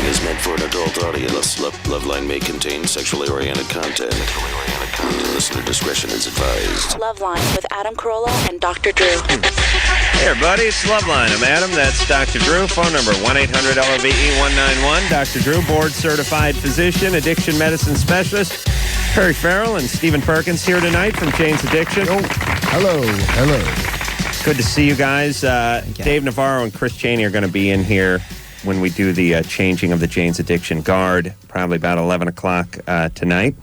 is meant for an adult audience. LoveLine may contain sexually oriented content. Listener discretion is advised. LoveLine with Adam Carolla and Dr. Drew. Hey, everybody, it's LoveLine. I'm Adam. That's Dr. Drew. Phone number 1-800-LOVE-191. Dr. Drew, board-certified physician, addiction medicine specialist. Perry Farrell and Stephen Perkins here tonight from Jane's Addiction. Oh, hello. Good to see you guys. Dave Navarro and Chris Cheney are going to be in here when we do the changing of the Jane's Addiction guard, probably about 11 o'clock tonight.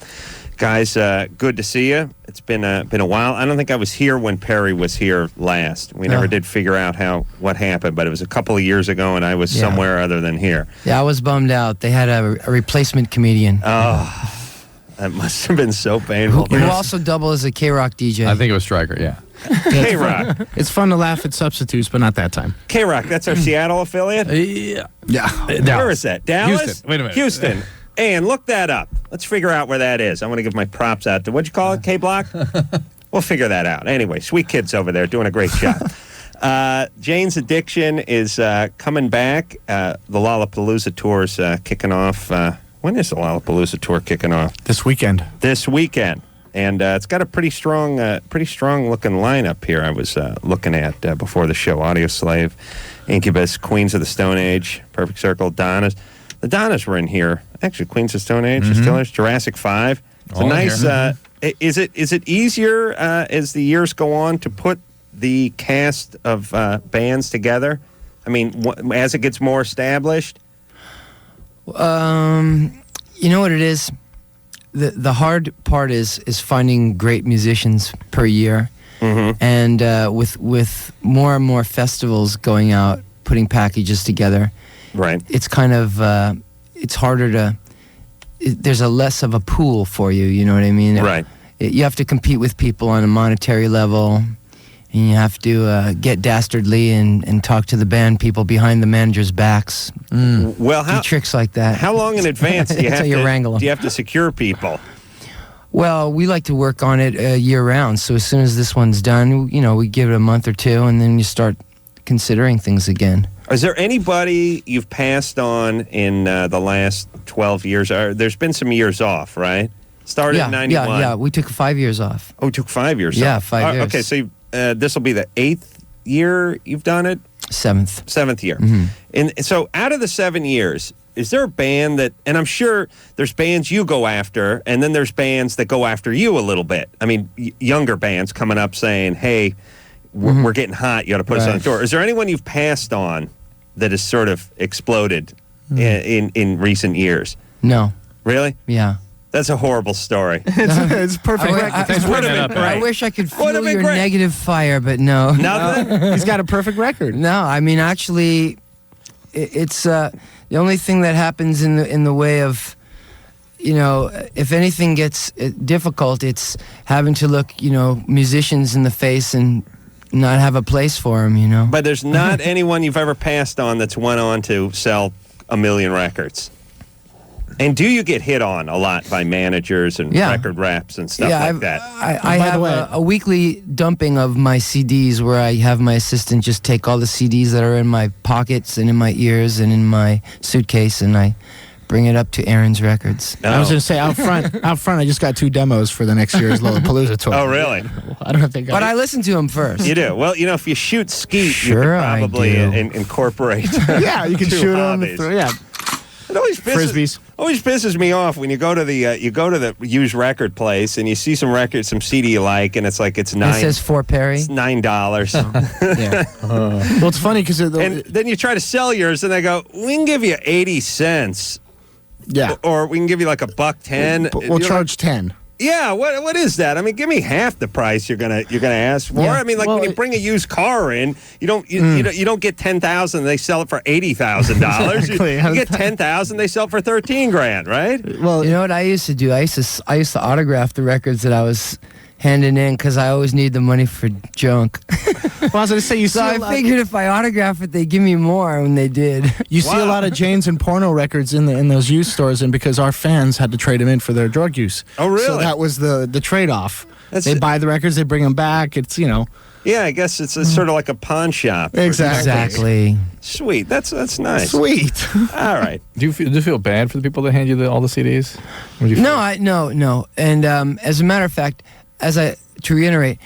Guys, good to see you. It's been a while. I don't think I was here when Perry was here last. We never did figure out what happened, but it was a couple of years ago, and I was somewhere other than here. Yeah, I was bummed out. They had a replacement comedian. Oh, that must have been so painful. Who also double as a K-Rock DJ. I think it was Stryker, yeah. K-Rock. It's fun to laugh at substitutes, but not that time. K-Rock, that's our Seattle affiliate? Yeah. Where is that? Dallas? Houston. Wait a minute. Houston. And look that up. Let's figure out where that is. I want to give my props out to, what'd you call it, K-Block? We'll figure that out. Anyway, sweet kids over there doing a great job. Jane's Addiction is coming back. The Lollapalooza Tour's kicking off. When is the Lollapalooza Tour kicking off? This weekend. And it's got a pretty strong looking lineup here. I was looking at before the show: Audioslave, Incubus, Queens of the Stone Age, Perfect Circle, Donnas. The Donnas were in here. Actually, Queens of the Stone Age, the Stillers, Jurassic 5. It's a nice. Is it easier as the years go on to put the cast of bands together? I mean, as it gets more established. You know what it is? The hard part is finding great musicians per year, and with more and more festivals going out, putting packages together, right? It's kind of it's harder to. There's a less of a pool for you. You know what I mean? Right. You have to compete with people on a monetary level, and you have to get dastardly and talk to the band people behind the manager's backs. Well, do tricks like that. How long in advance do you have you wrangle them. Do you have to secure people? Well, we like to work on it year round. So as soon as this one's done, we give it a month or two, and then you start considering things again. Is there anybody you've passed on in the last 12 years? There's been some years off, right? Started in 91. Yeah. We took 5 years off. Oh, we took 5 years off. Yeah, 5 years. Okay, so this will be the 8th year you've done it? Seventh year. And so out of the 7 years, is there a band that, and I'm sure there's bands you go after, and then there's bands that go after you a little bit. I mean, younger bands coming up saying, hey, we're getting hot, you got to put us on the tour. Is there anyone you've passed on that has sort of exploded in recent years? No. Really? Yeah. That's a horrible story. It's perfect. I wish I could feel your negative fire, but no. Nothing? He's got a perfect record. No, I mean, actually, it's the only thing that happens in the way of, if anything gets difficult, it's having to look, musicians in the face and not have a place for them, But there's not anyone you've ever passed on that's went on to sell 1 million records. And do you get hit on a lot by managers and record reps and stuff like that? I have a weekly dumping of my CDs where I have my assistant just take all the CDs that are in my pockets and in my ears and in my suitcase, and I bring it up to Aaron's Records. I was going to say, out front, I just got 2 demos for the next year's Lollapalooza tour. Oh, really? I don't think But I listen to them first. You do? Well, if you shoot skeet, sure, you could probably incorporate yeah, you can shoot them. It always pisses me off when you go to the used record place and you see some CD you like, and it's like it's $9. It says for Perry. It's $9. Yeah. Well, it's funny because and then you try to sell yours, and they go, "We can give you 80 cents." Yeah. Or we can give you like $1.10. We'll charge 10. Yeah, what is that? I mean, give me half the price you're gonna ask for. Yeah. I mean, when you bring a used car in, you don't get $10,000. They sell it for $80,000. Exactly. You get $10,000. They sell it for $13,000, right? Well, you know what I used to do? I used to autograph the records that I was handing in because I always need the money for junk. Well, I was going to say, I figured if I autograph it, they'd give me more when they did. You see a lot of Jane's and porno records in those used stores, and because our fans had to trade them in for their drug use. Oh, really? So that was the trade-off. They buy the records, they bring them back. It's, Yeah, I guess it's sort of like a pawn shop. Exactly. Sweet. That's nice. Sweet. All right. Do you feel bad for the people that hand you all the CDs? What do you feel? No. And as a matter of fact, to reiterate,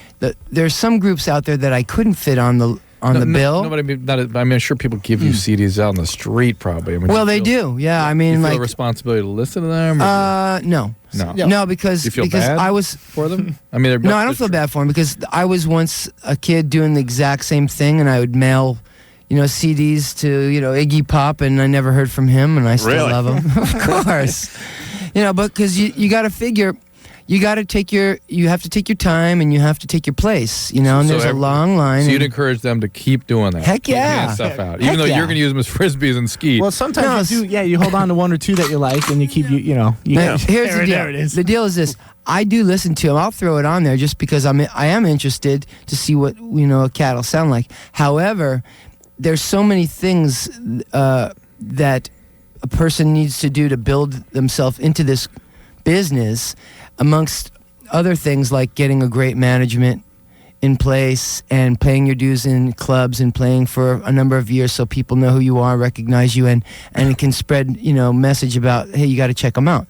there's some groups out there that I couldn't fit on the bill. No, but I'm sure people give you CDs out on the street, probably. I mean, Well, they do. Yeah, I mean, you feel like a responsibility to listen to them. no, because You feel because bad I was. for them. I mean, No, I don't feel bad for him because I was once a kid doing the exact same thing, and I would mail, CDs to Iggy Pop, and I never heard from him, and I still Really? love him, of course. But because you got to figure. You have to take your time, and you have to take your place, and there's a long line. So you'd encourage them to keep doing that. Heck Keep yeah. handing stuff out, Heck even though yeah. you're going to use them as frisbees and ski. Well, sometimes you do. Yeah, you hold on to one or two that you like, and you keep Now, here's the deal. There it is. The deal is this: I do listen to them. I'll throw it on there just because I am interested to see what a cat will sound like. However, there's so many things that a person needs to do to build themselves into this business, amongst other things like getting a great management in place and paying your dues in clubs and playing for a number of years so people know who you are, recognize you, and it can spread, message about, hey, you got to check them out.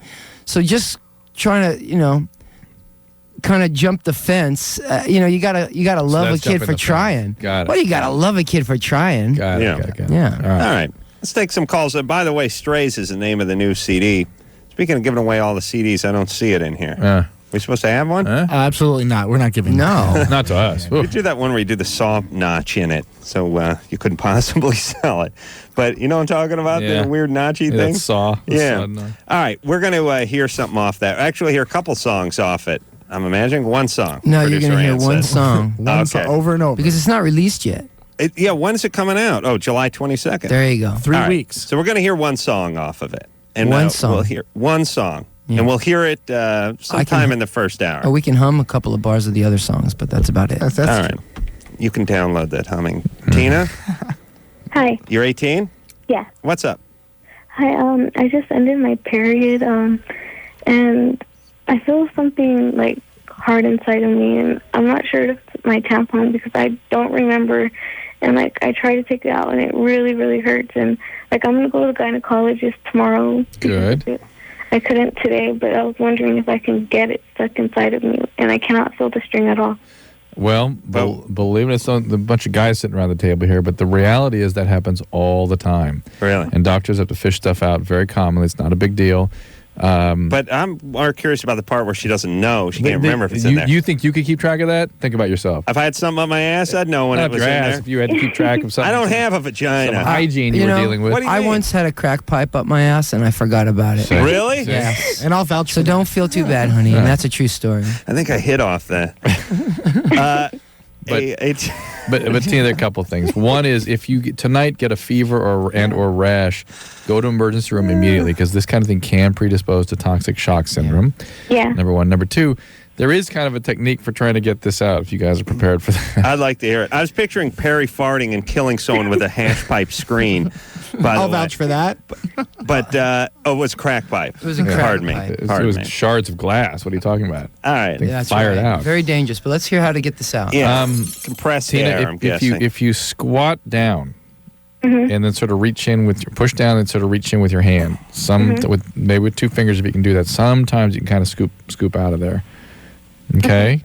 So just trying to, kind of jump the fence. You gotta love a that's kid jumping for the fence. trying. Got it. Well, you gotta love a kid for trying. Got it. Yeah. Got it. Yeah. All right. Let's take some calls. By the way, Strays is the name of the new CD. Speaking of giving away all the CDs, I don't see it in here. We supposed to have one? Absolutely not. We're not giving. No. Not to us. We do that one where you do the saw notch in it, so you couldn't possibly sell it. But you know what I'm talking about? Yeah. The weird notchy thing? That saw. Yeah. All right, we're going to hear something off that. Actually, hear a couple songs off it. I'm imagining one song. No, you're Producer gonna hear Ann one says. song One song over and over. because it's not released yet. When's it coming out? Oh, July 22nd. There you go. 3 All right, weeks. So we're going to hear one song off of it. And One song. We'll hear one song. Yeah. And we'll hear it sometime in the first hour. Or we can hum a couple of bars of the other songs, but that's about it. That's All right. You can download that humming. Tina, Hi. you're 18? Yeah. What's up? Hi. I just ended my period, and I feel something like hard inside of me, and I'm not sure if it's my tampon because I don't remember. And like I try to take it out, and it really, really hurts. And like I'm gonna go to the gynecologist tomorrow. Good. I couldn't today, but I was wondering if I can get it stuck inside of me, and I cannot feel the string at all. Well, believe it or not, a bunch of guys sitting around the table here, but the reality is that happens all the time. Really? And doctors have to fish stuff out very commonly. It's not a big deal. But I'm more curious about the part where she doesn't know. She can't remember if it's in there. You think you could keep track of that? Think about yourself. If I had something up my ass, I'd know when Not it was your in ass. there. If you had to keep track of something. I don't have a some vagina. hygiene you You were know, dealing with. what do you I mean? once had a crack pipe up my ass, and I forgot about it. Really? Yes. And I'll vouch So for don't feel too bad, honey. And that's a true story. I think I hit off that. But- But Tina, there are a couple of things. One is if you tonight get a fever or rash, go to emergency room immediately because this kind of thing can predispose to toxic shock syndrome. Yeah. Number one. Number two, there is kind of a technique for trying to get this out if you guys are prepared for that. I'd like to hear it. I was picturing Perry farting and killing someone with a hash pipe screen. By I'll the way. vouch for that. But it was crack pipe. It was a crack Pardon me. pipe. It Pardon was me. shards of glass. What are you talking about? All right. Think- Yeah, that's Fire it right. out. Very dangerous. But let's hear how to get this out. Yeah. Compressed Tina, air, I'm if guessing. you squat down and then sort of reach in with your push down and sort of reach in with your hand, with 2 fingers if you can do that. Sometimes you can kind of scoop out of there. Okay.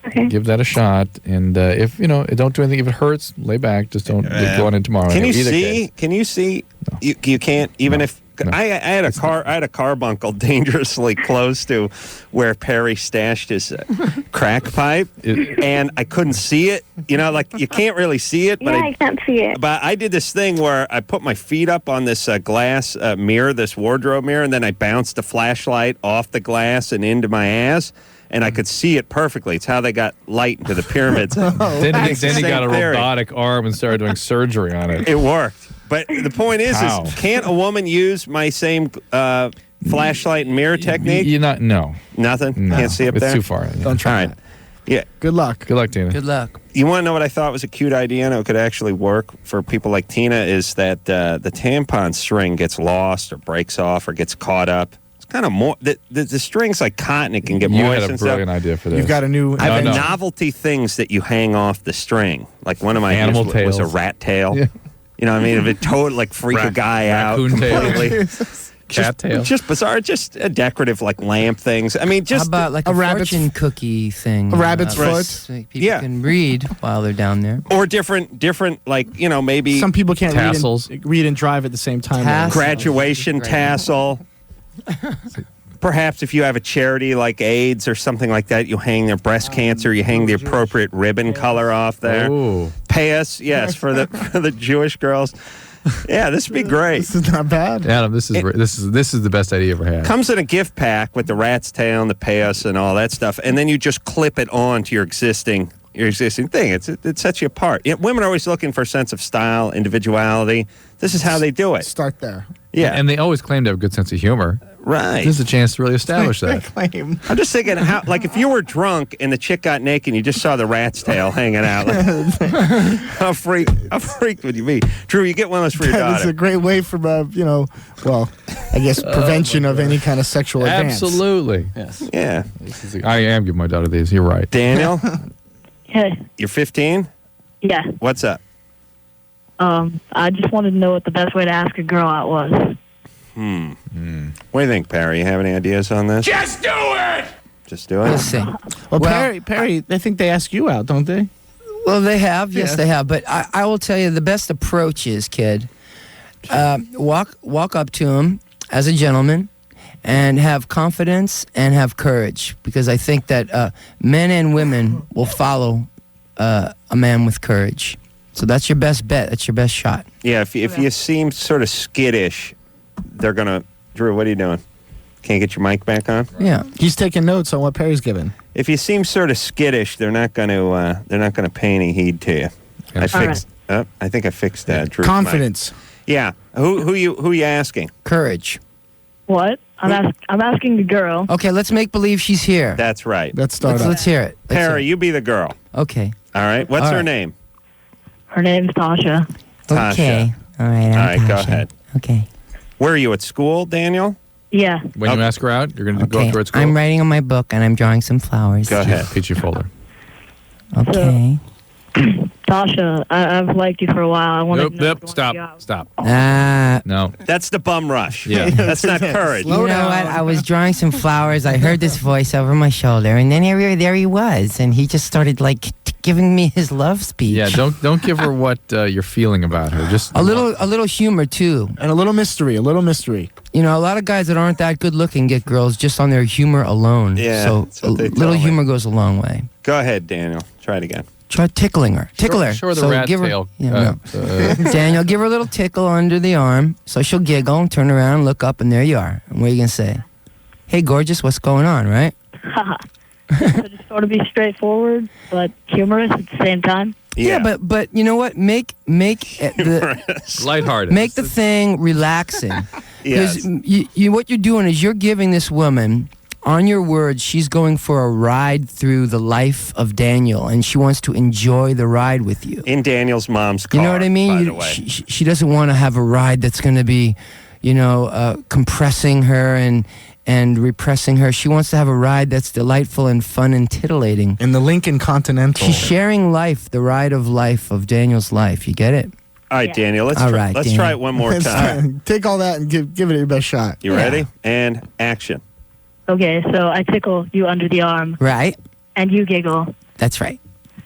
Okay. Give that a shot, and if don't do anything. If it hurts, lay back. Just don't go on in tomorrow. Can you Either see? case. Can you see? You can't even if. I had a carbuncle dangerously close to where Perry stashed his crack pipe, and I couldn't see it. Like you can't really see it, but Yeah, I can't see it. But I did this thing where I put my feet up on this glass mirror, this wardrobe mirror, and then I bounced the flashlight off the glass and into my ass, and I could see it perfectly. It's how they got light into the pyramids. Then he Same got a theory. robotic arm and started doing surgery on it. It worked. But the point is How? can't a woman use my same flashlight and mirror technique? You're not. No. Nothing? No. Can't see up it's there? too far. Yeah. Don't try All right. that. Yeah. Good luck. Good luck, Tina. Good luck. You want to know what I thought was a cute idea and it could actually work for people like Tina is that the tampon string gets lost or breaks off or gets caught up. It's kind of more. The string's like cotton; it can get You moist had a and stuff. brilliant idea for this. You've got a new. I have No. novelty things that you hang off the string. Like one of my Animal ideas was a tails. rat tail. Yeah. You know what I mean? If it totally like freak a guy out raccoon tail. completely. Cat tail. Just bizarre, just a decorative like lamp things. I mean, just How about like a a rabbit's- fortune cookie thing? a rabbit's foot? So people Yeah. can read while they're down there. or different like maybe Some people can't Tassels. read and drive at the same time. Tassels. graduation Great. tassel. Perhaps if you have a charity like AIDS or something like that, you hang their breast cancer. You hang the appropriate ribbon color off there. Ooh. Pay us, yes, for the Jewish girls. Yeah, this would be great. This is not bad. Adam, this is the best idea you ever had. Comes in a gift pack with the rat's tail and the payos and all that stuff, and then you just clip it on to your existing thing. It sets you apart. Women are always looking for a sense of style, individuality. This is how they do it. Start there. Yeah, And they always claim to have a good sense of humor. right. This is a chance to really establish that. Claim. I'm just thinking, like if you were drunk and the chick got naked and you just saw the rat's tail hanging out, like, how freaked would you be? Drew, you get one of those for your That is a daughter. great way for, I guess prevention of any kind of sexual advance. Absolutely. Yeah. I am giving my daughter these. You're right. Daniel, Hey, you're 15? yeah. What's up? I just wanted to know what the best way to ask a girl out was. What do you think, Perry? You have any ideas on this? Just do it! Just do We'll it? see. Well, Well- Perry, I think they ask you out, don't they? Well, they have. Yes, Yeah. they have. But I will tell you, the best approach is, kid, walk up to him as a gentleman and have confidence and have courage. Because I think that men and women will follow a man with courage. So that's your best bet. That's your best shot. Yeah, if you seem sort of skittish, they're going to... Drew, what are you doing? Can't get your mic back on? Yeah. He's taking notes on what Perry's given. If you seem sort of skittish, they're not going to pay any heed to you. I fixed. I think I fixed that. Drew's Confidence. mic. Yeah. Who you asking? Courage. What? I'm asking the girl. Okay, let's make believe she's here. That's right. Let's start Let's, up. let's hear it. Let's hear Perry, it. you be the girl. Okay. All right. What's All her right. name? Her name's Tasha. Tasha. Okay. All right. I'm All right. Go Tasha. ahead. Okay. Where are you at school, Daniel? Yeah. When you ask her out, you're going to go up Okay. to her at school. I'm writing on my book and I'm drawing some flowers. Go ahead. Peachy folder. Okay. Tasha, I've liked you for a while. I wanted to know if you want to go out. Stop. No. That's the bum rush. Yeah. That's not courage. You know what? I was drawing some flowers. I heard this voice over my shoulder, and then there he was, and he just started giving me his love speech. Yeah, don't give her what you're feeling about her. Just a little humor too, And a little mystery. You know, a lot of guys that aren't that good looking get girls just on their humor alone. Yeah, So that's a what they tell little me. humor goes a long way. Go ahead, Daniel. Try it again. Try tickling her. Tickle her. Show her the So rat give her- tail. Yeah, no. Daniel, give her a little tickle under the arm, so she'll giggle and turn around, look up, and there you are. And what are you gonna say? Hey, gorgeous, what's going on? Right? So just sort of be straightforward, but humorous at the same time. Yeah, but you know what? Make lighthearted. make the thing relaxing. Yes. Because what you're doing is you're giving this woman, on your words, she's going for a ride through the life of Daniel, and she wants to enjoy the ride with you. In Daniel's mom's car. You know what I mean? By the way. She doesn't want to have a ride that's going to be, compressing her and repressing her. She wants to have a ride that's delightful and fun and titillating. In the Lincoln Continental. She's sharing life, the ride of life of Daniel's life. You get it? All right, Daniel. Let's All try, right, let's Daniel. try it one more time. Take all that and give it your best shot. You ready? And action. Okay, so I tickle you under the arm, Right? and you giggle. That's right.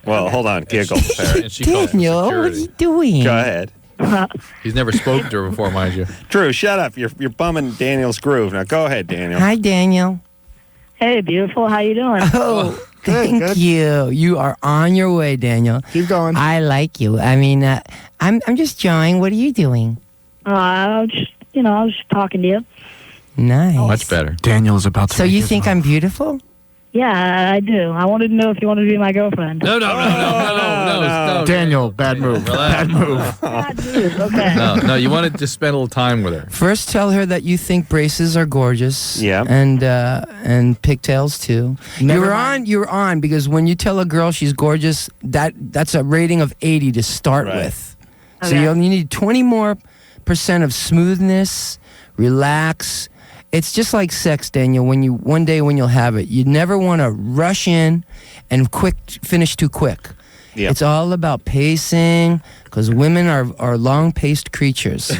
Well, hold on. Giggle. Perry. And she calls for Daniel, what are security. you doing? Go ahead. He's never spoken to her before, mind you. Drew, shut up. You're bumming Daniel's groove. Now go ahead, Daniel. Hi, Daniel. Hey, beautiful, how you doing? Oh, thank good. you. You are on your way, Daniel. Keep going. I like you. I mean, I'm just drawing. What are you doing? I was just talking to you. Nice. Much better. Daniel is about to So make you his think move. I'm beautiful? Yeah, I do. I wanted to know if you wanted to be my girlfriend. No. Daniel, bad move. Bad move. Okay. No, you want to just spend a little time with her. First, tell her that you think braces are gorgeous. Yeah. And pigtails too. Never You're on because when you tell a girl she's gorgeous, that's a rating of 80 to start Right. with. So Okay. you need 20% more of smoothness, relax. it's just like sex, Daniel. One day when you'll have it, you never want to rush in and finish too quick. Yep. It's all about pacing, because women are long-paced creatures.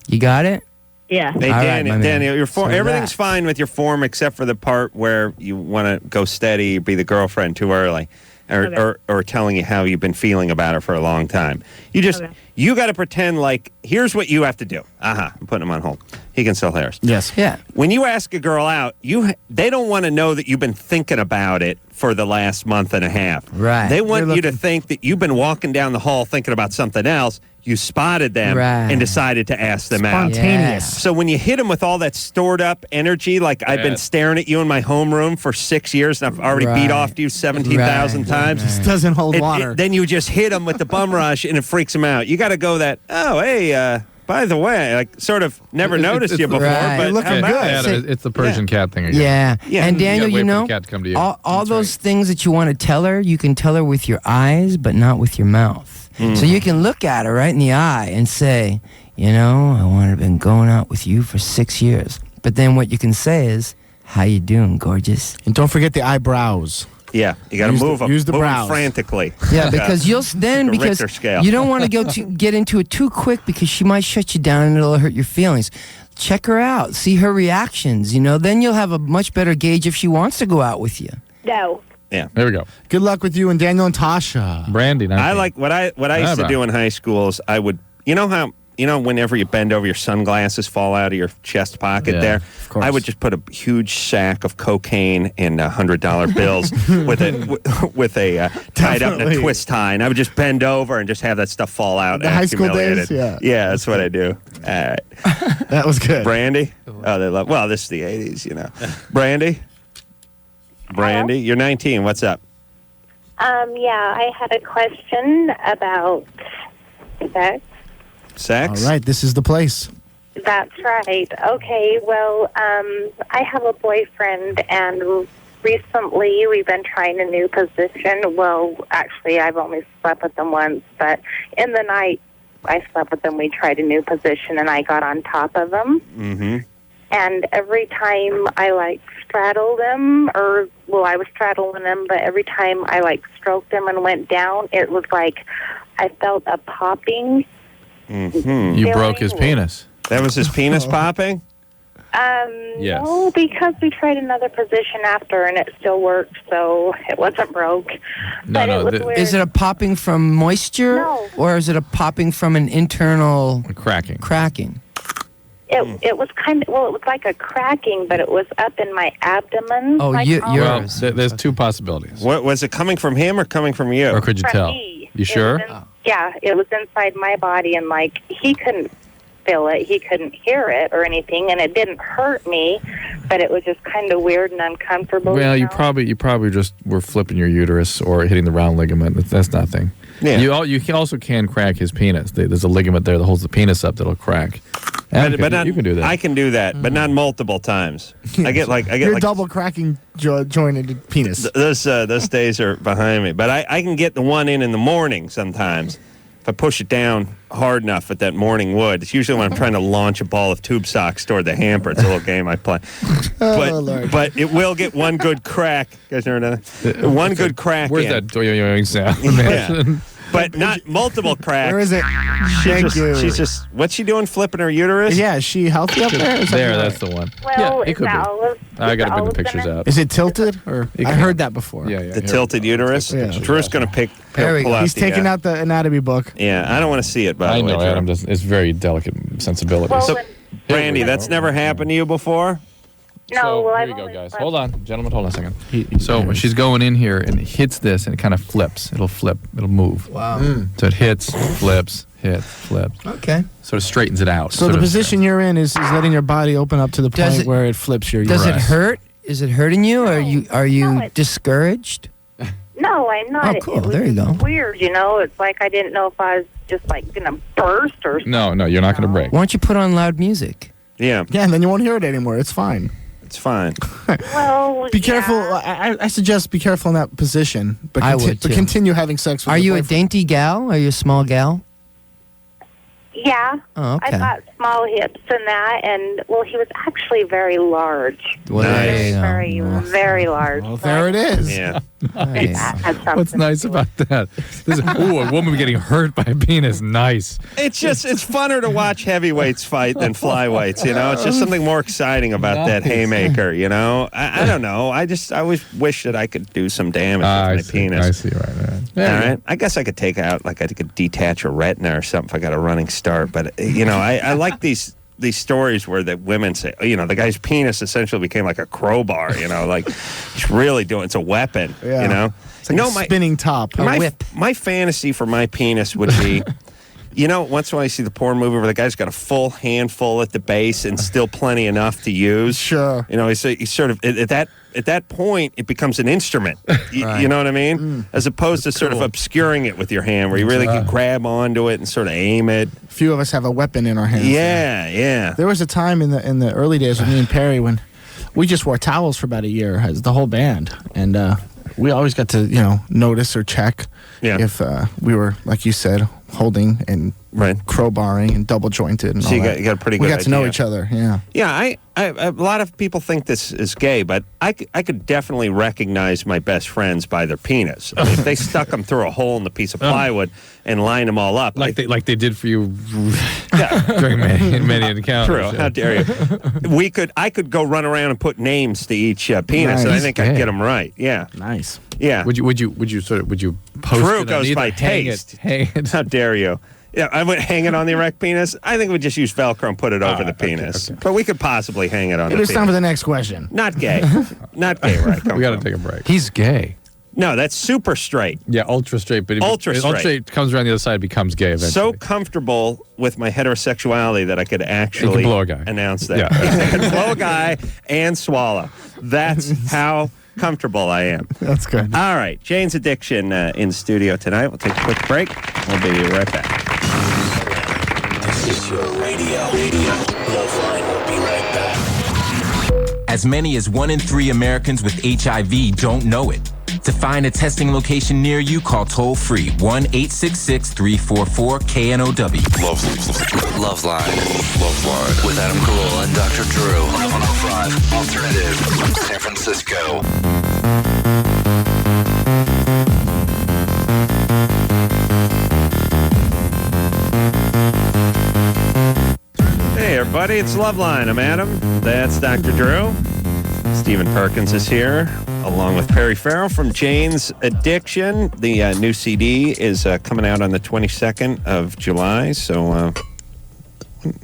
You got it? Yeah. Hey, All right, my man. Daniel, your form, So everything's that- fine with your form except for the part where you want to go steady, be the girlfriend too early, or telling you how you've been feeling about her for a long time. You got to pretend like, here's what you have to do. I'm putting him on hold. He can sell hairs. Yes. Yeah. When you ask a girl out, they don't want to know that you've been thinking about it for the last month and a half. Right. They want you to think that you've been walking down the hall thinking about something else. You spotted them Right. and decided to ask them out. Spontaneous. So when you hit them with all that stored up energy, like I've been staring at you in my homeroom for 6 years and I've already beat Right. off you 17,000 times. This doesn't hold water. Then you just hit them with the bum rush and it freaks them out. You got to go that, by the way, like sort of never noticed you before, Right. but You're looking how about good. it? Yeah, it's the Persian cat thing again. Yeah. Yeah. And You Daniel, gotta wait you for know, the cat to come to you. all those things that you want to tell her, you can tell her with your eyes, but not with your mouth. So you can look at her right in the eye and say, I want to have been going out with you for 6 years. But then what you can say is, how you doing, gorgeous? And don't forget the eyebrows. Yeah, you got to Use the- move them. use the move 'em brows. frantically. Yeah, because you'll then Like a because Richter scale. you don't want to get into it too quick because she might shut you down and it'll hurt your feelings. Check her out, see her reactions. Then you'll have a much better gauge if she wants to go out with you. No. Yeah. There we go. Good luck with you and Daniel and Tasha. Brandy. 19. I like what I used to do in high school is I would, whenever you bend over, your sunglasses fall out of your chest pocket Yeah, there. of course. I would just put a huge sack of cocaine and $100 bills with a tied up in a Definitely. twist tie, and I would just bend over and just have that stuff fall out. The and high act school humiliated. days? Yeah. Yeah, that's what I do. All right. That was good. Brandy? Oh, they love. Well, this is the 80s, Brandy? Brandy, you're 19. What's up? Yeah, I had a question about sex. Sex? All right, this is the place. That's right. Okay, well, I have a boyfriend, and recently we've been trying a new position. Well, actually, I've only slept with him once, but in the night I slept with him, we tried a new position, and I got on top of him. Mm-hmm. And every time I, straddled him, I was straddling him, but every time I, stroked him and went down, it was like I felt a popping. Mm-hmm. You broke his penis. That was his penis popping? Yes. No, because we tried another position after, and it still worked, so it wasn't broke. No, But no. it was weird. Is it a popping from moisture, No. or is it a popping from an internal Cracking. cracking? It was it was like a cracking, but it was up in my abdomen. Oh, like, you're- Well, Yours. there's two possibilities. What was it coming from him or coming from you? Or could you from tell? me. You It sure? was yeah, it was inside my body, and he couldn't feel it, he couldn't hear it or anything, and it didn't hurt me, but it was just kind of weird and uncomfortable. Well, you know? probably just were flipping your uterus or hitting the round ligament. That's nothing. Yeah. You can crack his penis. There's a ligament there that holds the penis up that'll crack. But not, you can do that. I can do that, but not multiple times. I get You're double cracking jointed penis. those days are behind me. But I can get the one in the morning sometimes. If I push it down hard enough at that morning wood, it's usually when I'm trying to launch a ball of tube socks toward the hamper. It's a little game I play. Lord. But it will get one good crack. You guys heard that? One good crack. Where's in. that doing sound? Yeah. But not multiple cracks. Where is it? Thank you. She's just, what's she doing, flipping her uterus? Yeah, is she healthy up there? Is that There, right? that's the one. Well, yeah, it is could that be. all of, I is got to all bring the of pictures them? out. Is it tilted? Or It I can- heard that before. Yeah. The here. tilted uterus? Yeah. Drew's going to There we pull go. out He's the, taking out the anatomy book. Yeah, I don't want to see it, by I the way. know Drew. Adam does. It's very delicate sensibility. Well, So, when- Brandy, that's never happened to you before? no, So, well, here I've you go, only guys. slept- Hold on, gentlemen. Hold on a second. So she's going in here and it hits this and it kind of flips. It'll flip. It'll move. Wow. So it hits, flips, hits, flips. Okay. Sort of straightens it out. So sort the of- position you're in is letting your body open up to the Does point it- where it flips your Does it uterus. hurt? Is it hurting you? Or are you No, it- discouraged? No, I'm not. Oh, cool. It was There you go. weird, It's like I didn't know if I was just gonna burst or something. No, you're not going to break. Why don't you put on loud music? Yeah, Yeah, and then you won't hear it anymore. It's fine. it's fine. Well, Be careful. yeah. I suggest be careful in that position. But I would, but too. continue having sex with Are your you a boyfriend. dainty gal? Are you a small gal? Yeah. Oh, okay. I've got small hips and that, and well, he was actually very large. Well, there you go. Very large. Well, there it is. Yeah. Nice. That had something What's nice to do with about that? A woman getting hurt by a penis. Nice. It's funner to watch heavyweights fight than flyweights, you know? It's just something more exciting about that haymaker, you know? I don't know. I always wish that I could do some damage with my penis. I see right there. All right. I guess I could take out, like, I could detach a retina or something if I got a running start. But, you know, I like these stories where the women say, you know, the guy's penis essentially became like a crowbar, you know, like he's really it's a weapon, Yeah. you know? It's like a spinning top. A whip. My fantasy for my penis would be, you know, once in a while you see the porn movie where the guy's got a full handful at the base and still plenty enough to use. Sure. You know, he's sort of, at that point, it becomes an instrument. You know what I mean? As opposed to sort of obscuring it with your hand, where you really can grab onto it and sort of aim it. Few of us have a weapon in our hands. Yeah. There was a time in the early days with me and Perry when we just wore towels for about a year as the whole band, and we always got to notice or check if we were, like you said, holding and crowbarring and double jointed and so all you that. got a pretty good We got to know idea. each other. Yeah. Yeah, a lot of people think this is gay, but I could definitely recognize my best friends by their penis. I mean, if they stuck them through a hole in the piece of plywood and lined them all up, Like they did for you during many encounters. True. How dare you? I could go run around and put names to each penis, and I think I'd get them right. Yeah. Nice. Yeah. Would you post True it goes underneath by or hang taste. it? How dare you? Yeah, I would hang it on the erect penis. I think we'd just use Velcro and put it over the penis. okay. But we could possibly hang it on the It is penis. time for the next question. Not gay. Not gay, right? We got to take a break. He's gay. No, that's super straight. Yeah, ultra straight. But if Ultra straight. ultra straight comes around the other side, it becomes gay eventually. So comfortable with my heterosexuality that I could actually blow a guy. announce that. Yeah. I could blow a guy and swallow. That's how comfortable I am. That's good. All right, Jane's Addiction in studio tonight. We'll take a quick break. We'll be right back. This is your radio. LoveLine will be right back. As many as 1 in 3 Americans with HIV don't know it. To find a testing location near you, call toll-free 1-866-344-KNOW. LoveLine with Adam Carolla and Dr. Drew on 105 Alternative, San Francisco. Hey, everybody, it's LoveLine. I'm Adam. That's Dr. Drew. Stephen Perkins is here, along with Perry Farrell from Jane's Addiction. The new CD is coming out on the 22nd of July, so...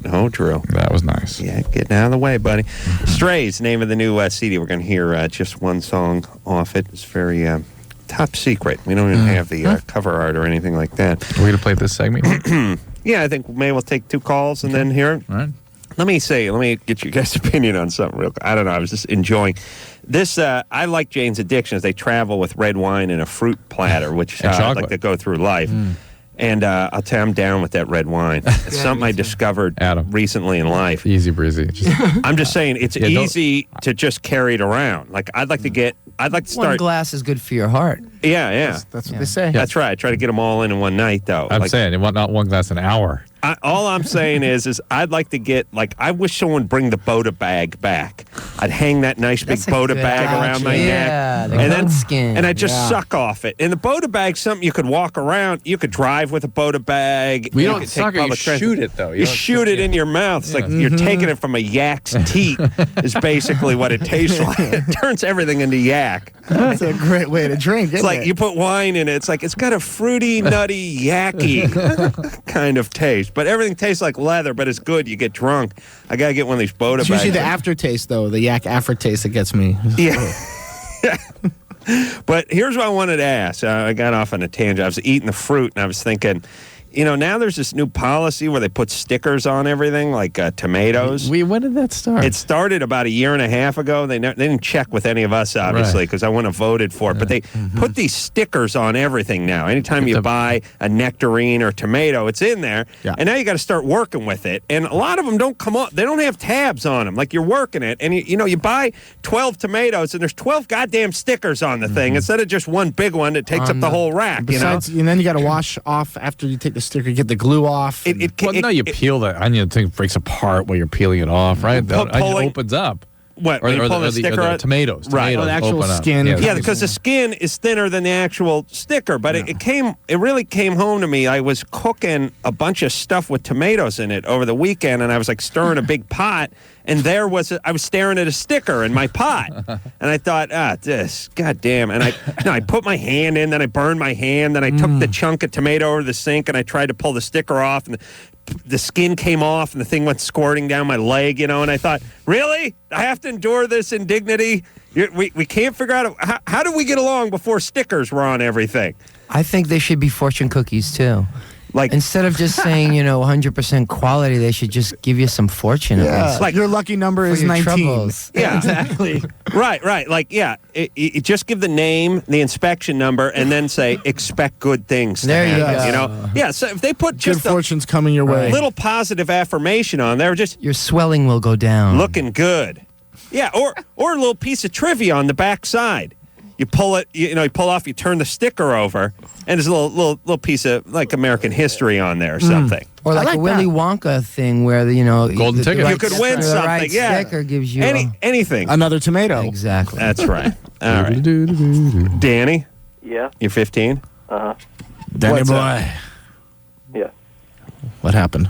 Oh, Drew. That was nice. Yeah, getting out of the way, buddy. Strays, name of the new CD. We're going to hear just one song off it. It's very top secret. We don't even have the cover art or anything like that. Are we going to play this segment? Yeah, I think maybe we'll take 2 calls and then hear it. All right. Let me get your guys' opinion on something real quick. I don't know. I was just enjoying this. I like Jane's Addiction as they travel with red wine and a fruit platter, which I like to go through life. And I'll tell you, I'm down with that red wine. It's something I discovered recently in life. Easy breezy. I'm just saying it's easy to just carry it around. Like I'd like to start. One glass is good for your heart. Yeah. That's what they say. That's right. I try to get them all in one night, though. I'm saying, you want not one glass an hour. All I'm saying is I'd like to get, I wish someone would bring the Boda bag back. I'd hang that nice big Boda bag around my neck. The goat skin. And I'd just suck off it. And the Boda bag's something you could walk around. You could drive with a Boda bag. You don't suck it, you shoot it, though. You shoot it in your mouth. It's like you're taking it from a yak's teat is basically what it tastes like. It turns everything into yak. That's a great way to drink, It's like you put wine in it. It's like it's got a fruity, nutty, yacky kind of taste. But everything tastes like leather, but it's good. You get drunk. I got to get one of these Boda bags. It's usually the aftertaste, though, the yak aftertaste that gets me. Yeah. But here's what I wanted to ask. I got off on a tangent. I was eating the fruit, and I was thinking, now there's this new policy where they put stickers on everything, like tomatoes. When did that start? It started about a year and a half ago. They didn't check with any of us, obviously, because I wouldn't have voted for it. But they put these stickers on everything now. Anytime you buy a nectarine or tomato, it's in there. Yeah. And now you got to start working with it. And a lot of them don't come up. They don't have tabs on them. Like you're working it. And, you buy 12 tomatoes, and there's 12 goddamn stickers on the thing instead of just one big one that takes up the whole rack. Besides, and then you got to wash off after you take the sticker, get the glue off. No, you peel the onion, the thing breaks apart while you're peeling it off, right? The onion opens up. What? Or the sticker out? Tomatoes. Right. Tomatoes the actual open up. skin. Yeah, because the skin is thinner than the actual sticker. But it really came home to me. I was cooking a bunch of stuff with tomatoes in it over the weekend, and I was like stirring a big pot, and I was staring at a sticker in my pot, and I thought, this, goddamn. And I put my hand in, then I burned my hand, then I took the chunk of tomato over the sink, and I tried to pull the sticker off, and the skin came off and the thing went squirting down my leg, and I thought, really? I have to endure this indignity? We can't figure out how do we get along before stickers were on everything? I think they should be fortune cookies too. Like, instead of just saying 100% quality, they should just give you some fortune. Yeah, like your lucky number is 19. Troubles. Yeah, exactly. Right. Like, it just give the name, the inspection number, and then say expect good things. There you go. Yeah. So if they put just good fortune's coming your way, little positive affirmation on there, just your swelling will go down. Looking good. Yeah, or a little piece of trivia on the back side. You pull it, you pull off, you turn the sticker over, and there's a little piece of like American history on there or something. Or like a Willy Wonka thing where golden ticket. Right, you could win something. The right sticker gives you anything. Another tomato. Exactly. That's right. All right. Danny. Yeah. You're 15. Danny What's boy. up? Yeah. What happened?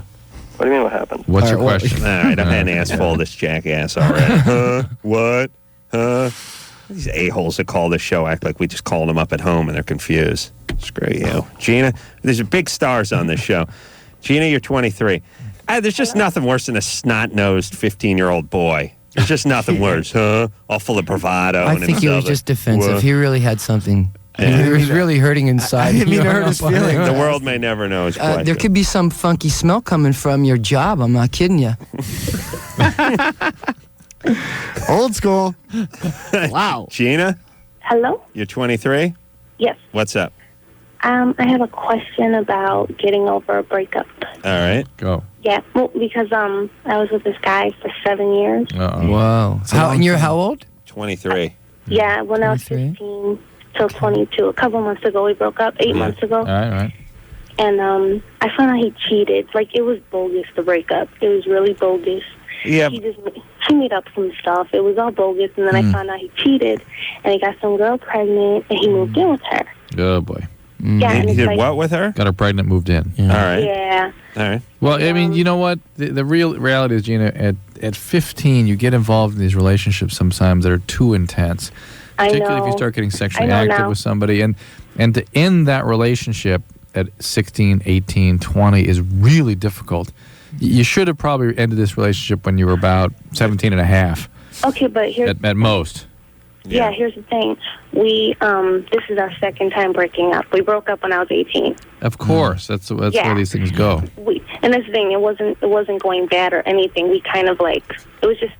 What do you mean? What happened? What's your question? All right, I'm an asshole, this jackass already. What? These a-holes that call this show act like we just called them up at home and they're confused. Screw you. Gina, there's big stars on this show. Gina, you're 23. There's just nothing worse than a snot-nosed 15-year-old boy. There's just nothing worse, All full of bravado. I think he was just defensive. He really had something. He was really hurting inside. I didn't mean to hurt his feelings. The world may never know his question. There could be some funky smell coming from your job. I'm not kidding you. Old school. Wow. Gina? Hello? You're 23? Yes. What's up? I have a question about getting over a breakup. All right. Go. Yeah, well, because I was with this guy for 7 years. Wow. And you're how old? 23. Yeah, when I was 15 till 22. A couple months ago, we broke up. 8 months ago. All right. And I found out he cheated. Like, it was bogus, the breakup. It was really bogus. Yeah. He made up some stuff. It was all bogus. And then I found out he cheated. And he got some girl pregnant. And he moved in with her. Oh, boy. Yeah, and He it's did like, what with her? Got her pregnant, moved in. All right. Yeah. All right. Well, I mean, you know what? The real reality is, Gina, at 15, you get involved in these relationships sometimes that are too intense. Particularly if you start getting sexually active with somebody. And to end that relationship at 16, 18, 20 is really difficult. You should have probably ended this relationship when you were about 17 and a half. Okay, but here's... At most. Yeah, here's the thing. This is our second time breaking up. We broke up when I was 18. Of course, that's where these things go. And that's the thing. It wasn't going bad or anything. We kind of it was just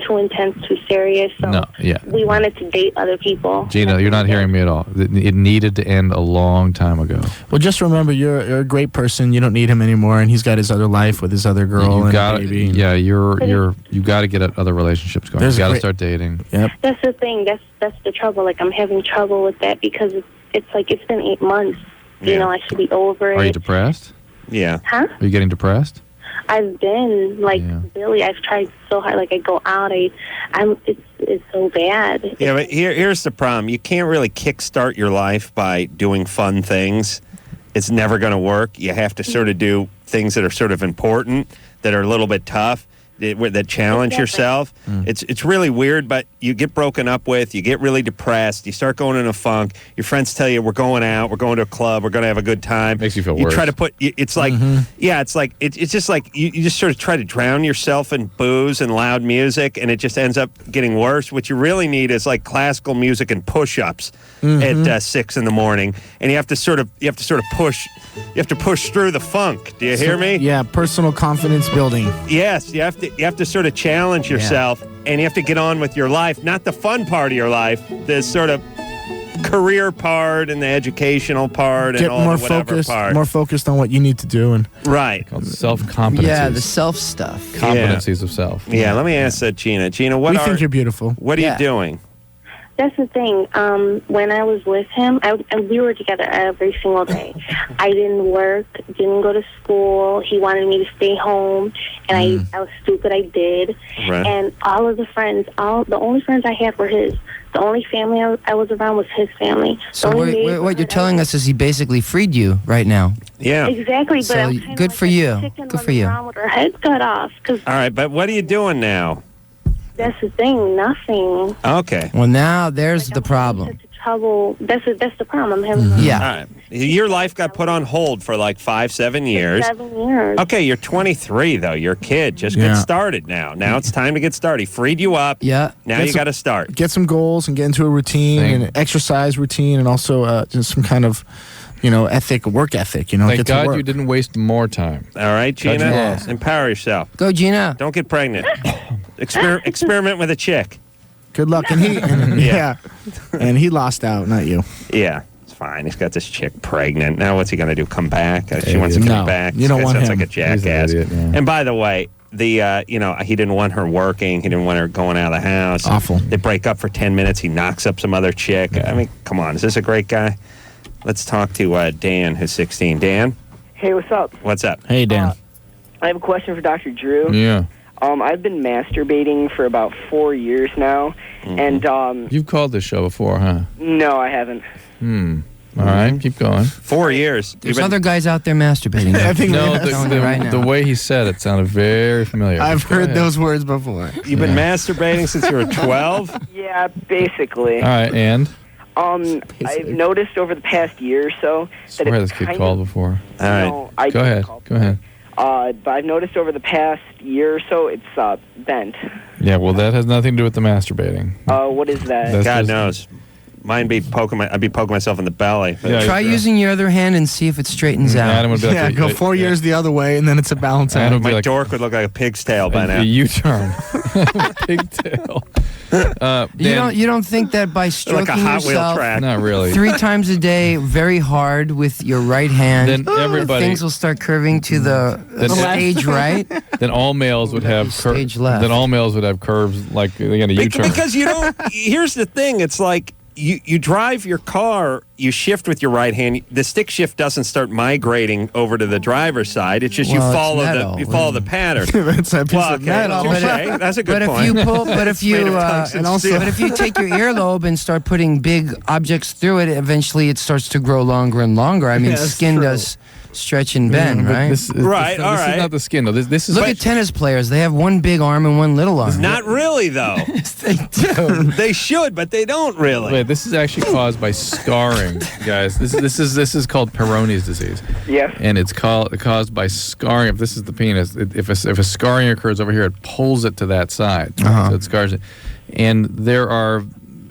too intense, too serious. So we wanted to date other people. Gina, you're not hearing me at all. It needed to end a long time ago. Well, just remember, you're a great person. You don't need him anymore, and he's got his other life with his other girl and a baby. Yeah, you got to get other relationships going. You got to start dating. Yep. That's the thing. That's the trouble. Like, I'm having trouble with that because it's been 8 months. You know, I should be over it. Are you depressed? Yeah. Huh? Are you getting depressed? I've been Billy. I've tried so hard. Like, I go out. It's so bad. Yeah, but here's the problem. You can't really kickstart your life by doing fun things. It's never going to work. You have to sort of do things that are sort of important, that are a little bit tough, that challenge yourself. It's really weird, but you get broken up with, you get really depressed, you start going in a funk, your friends tell you, we're going out, we're going to a club, we're going to have a good time. Makes you feel worse. You try to put, it's like, it's just like, you just sort of try to drown yourself in booze and loud music, and it just ends up getting worse. What you really need is like classical music and push-ups at 6 in the morning, and you have to sort of push through the funk. Do you hear me? Yeah, personal confidence building. Yes, you have to sort of challenge yourself, and you have to get on with your life, not the fun part of your life, the sort of career part and the educational part and all the whatever part. More focused on what you need to do. And right. Self-competencies. Yeah, the self stuff. Competencies of self. Yeah, let me ask Gina. Gina, what think you're beautiful. What are you doing? That's the thing. When I was with him, we were together every single day. I didn't work, didn't go to school. He wanted me to stay home, and I was stupid. I did. Right. And all of the friends, the only friends I had were his. The only family I was around was his family. So what you're telling us is he basically freed you right now. Yeah. Exactly. But So I'm kinda good like for a you. chicken Good for running you. around with her head cut off. Cause All right, but what are you doing now? that's the thing. Nothing. Okay. Well, now there's the problem. Trouble. That's the problem. I'm having All right. Your life got put on hold for like 5-7 years. 7 years. Okay, you're 23 though. You're a kid. Just get started now. Now it's time to get started. He freed you up. Yeah. Now you got to start. Get some goals and get into a routine and an exercise routine, and also just some kind of, work ethic. Thank get to God work. you didn't waste more time. All right, Gina. Yes. Empower yourself. Go, Gina. Don't get pregnant. Experiment with a chick. Good luck, and and he lost out, not you. Yeah. Fine, he's got this chick pregnant. Now what's he going to do? Come back? She wants to come back. You don't This guy want sounds him. like a jackass. He's an idiot, yeah. And by the way, he didn't want her working. He didn't want her going out of the house. Awful. They break up for 10 minutes. He knocks up some other chick. I mean, come on. Is this a great guy? Let's talk to Dan, who's 16. Dan? Hey, what's up? What's up? Hey, Dan. I have a question for Dr. Drew. Yeah. I've been masturbating for about 4 years now, and You've called this show before, huh? no, I haven't. All right, keep going. 4 years. There's other guys out there masturbating. I think No, we- telling you right now. the way he said it sounded very familiar. I've Go heard ahead. those words before. You've been masturbating since you were 12? Yeah, basically. All right, and? I've noticed over the past year or so that Swear it's this kid kind called of, before. All right. No, I Go did ahead. call. Go ahead. But I've noticed over the past year or so it's bent. Yeah, well, that has nothing to do with the masturbating. What is that? That's God just- knows. I'd be poking myself in the belly. Yeah, Try using your other hand and see if it straightens out. Adam would be like Yeah, go 4 years the other way, and then it's a balance Adam out. would be My like dork would look like a pig's tail by a now. U-turn. Pigtail. You don't think that by Like stroking a Hot Wheel yourself track. Not really. 3 times a day, very hard with your right hand, Then everybody- things will start curving to the stage right. Then all males would have Stage left. Then all males would have curves like again a U-turn. Because you don't. Here's the thing. It's like you drive your car, you shift with your right hand. The stick shift doesn't start migrating over to the driver's side. It's just Well, it's you follow the pattern. It's a piece Well, of okay, metal. touche. That's a good But point. if you pull, but if Made you of tungsten steel. but if you take your earlobe and start putting big objects through it, eventually it starts to grow longer and longer. I mean, Yeah, that's skin true. does stretch and bend, But right? This is, Right, This, all this right. is not the skin though. This is Look at tennis players; they have one big arm and one little arm. Not really, though. They do. They should, but they don't really. Wait, this is actually caused by scarring, guys. This is called Peyronie's disease. Yes. And it's caused by scarring. If this is the penis, if a scarring occurs over here, it pulls it to that side, so it scars it. And there are,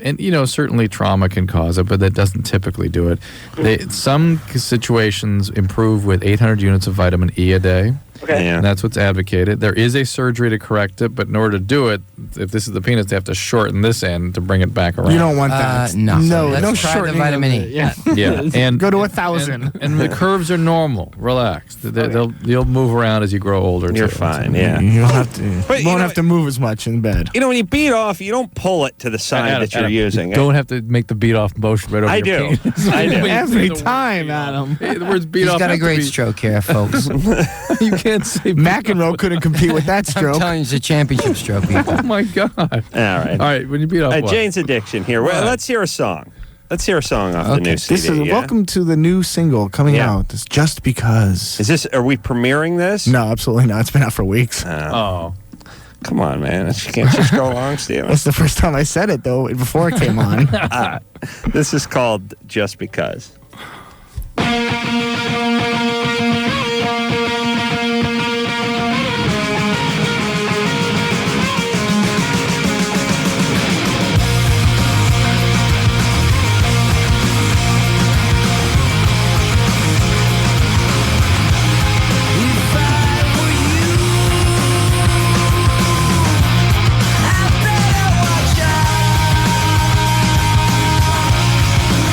and certainly trauma can cause it, but that doesn't typically do it. Some situations improve with 800 units of vitamin E a day. Okay. Yeah. And that's what's advocated. There is a surgery to correct it, but in order to do it, if this is the penis, they have to shorten this end to bring it back around. You don't want that. No. no, Let's no try the shortening. vitamin of E. it. Yeah. Yeah, and Go to 1,000. and the curves are normal. Relax. You'll move around as you grow older. You're too. fine. Yeah. You don't have to. But, you won't have to move as much in bed. When you beat off, you don't pull it to the side Adam, that you're Adam, using. You don't have to make the beat off motion right over I your do. penis. I do. Every time, Adam. The words beat He's off. got a have to great be- stroke here, folks. You can't say McEnroe couldn't compete with that I'm stroke. telling you, it's a championship stroke, people. Oh my God! All All right, when you beat off, what? Jane's Addiction here. Well, let's hear a song. Let's hear a song off the new CD. This is yeah? welcome to the new single coming Yeah. out. It's Just Because. Are we premiering this? No, absolutely not. It's been out for weeks. Oh, Come on, man. You can't just go along, Steven. That's the first time I said it, though, before it came on. This is called Just Because.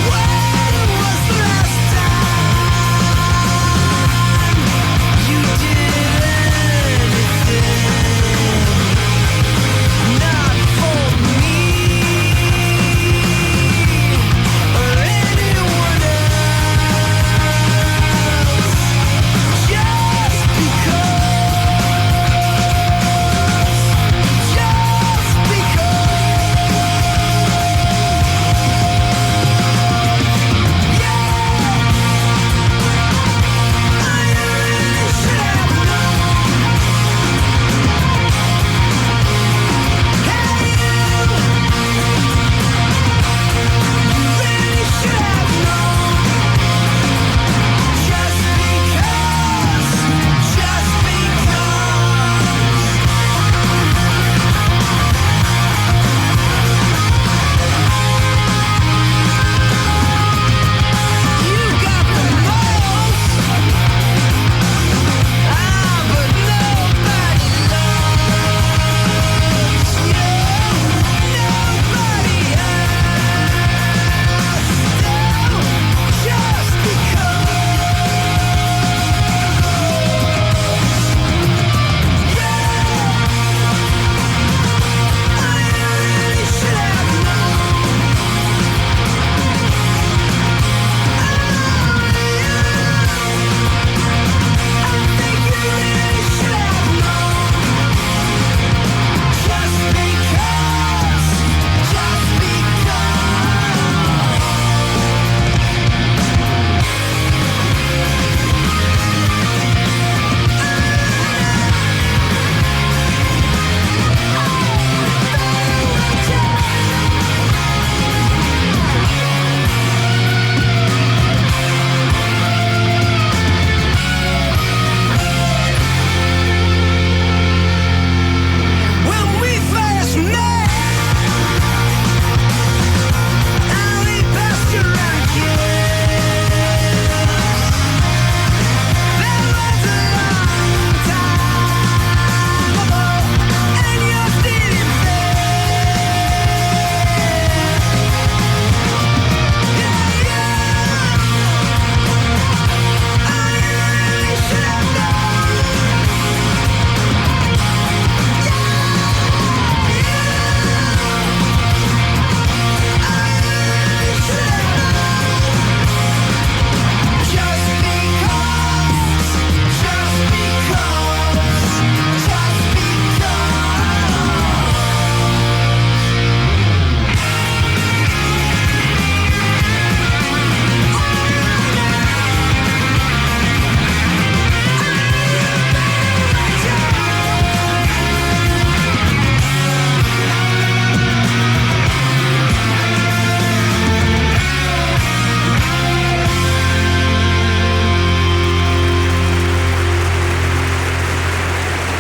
Was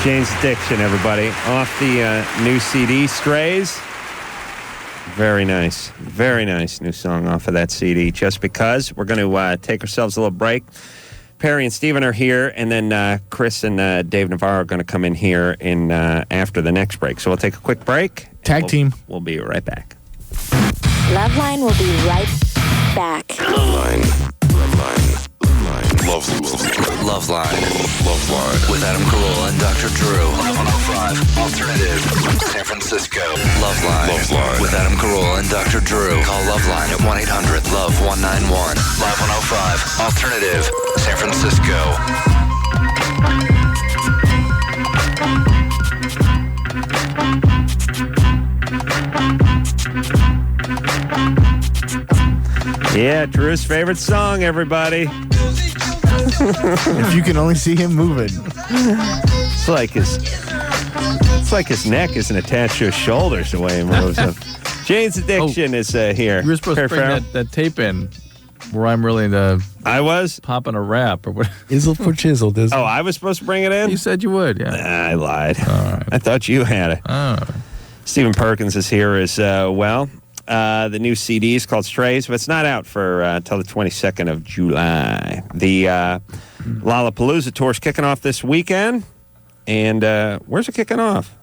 Jane's Addiction, everybody. Off the new CD, Strays. Very nice. Very nice new song off of that CD. Just Because. We're going to take ourselves a little break. Perry and Steven are here, and then Chris and Dave Navarro are going to come in here in after the next break. So we'll take a quick break. Tag team. We'll be right back. LoveLine will be right back. LoveLine. LoveLine with Adam Carolla and Dr. Drew. 1105 Alternative, San Francisco. LoveLine with Adam Carolla and Dr. Drew. Call LoveLine at 1-800-LOVE-191. Live 105 Alternative, San Francisco. Yeah, Drew's favorite song, everybody. If you can only see him moving. It's like his neck isn't attached to his shoulders the way he moves. Jane's Addiction is here. You were supposed to bring that tape in where I'm really I was? Popping a rap or what? Izzle for chisel. Oh, I was supposed to bring it in? You said you would, yeah. I lied. All right. I thought you had it. All right. Stephen Perkins is here as well. The new CD is called Strays, but it's not out for until the 22nd of July. The Lollapalooza tour's kicking off this weekend. And where's it kicking off?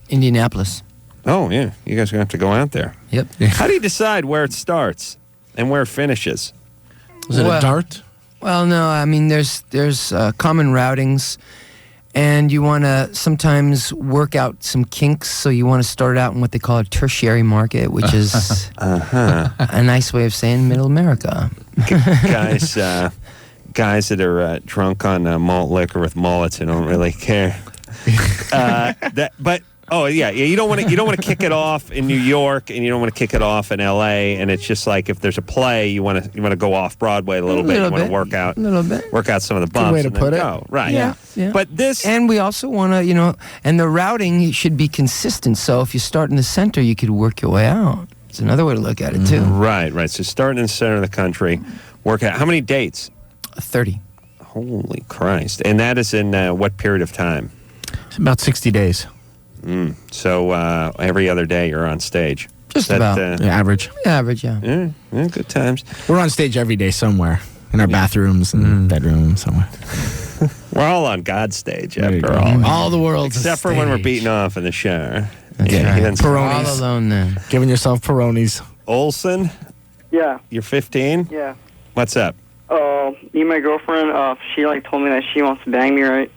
Indianapolis. Oh, yeah. You guys are going to have to go out there. Yep. How do you decide where it starts and where it finishes? Was it a dart? Well, no. I mean, there's common routings. And you want to sometimes work out some kinks, so you want to start out in what they call a tertiary market, which is a nice way of saying Middle America. Guys that are drunk on malt liquor with mullets and don't really care. You don't want to kick it off in New York, and you don't want to kick it off in L.A. And it's just like if there's a play, you want to go off Broadway a little bit. You want to work out some of the bumps. Good way to put it. Go. Right. Yeah. But this, and we also want to, and the routing should be consistent. So if you start in the center, you could work your way out. It's another way to look at it too. Right. So starting in the center of the country, work out. How many dates? 30. Holy Christ! And that is in what period of time? It's about 60 days. So every other day you're on stage. Just about. Average. Average, yeah. Yeah, good times. We're on stage every day somewhere. In our bathrooms and bedrooms somewhere. We're all on God's stage after all. All the world's except for when we're beating off in the shower. That's right. Peronis. All alone then. Giving yourself Peronis. Olson? Yeah. You're 15? Yeah. What's up? Me and my girlfriend, she told me that she wants to bang me, right?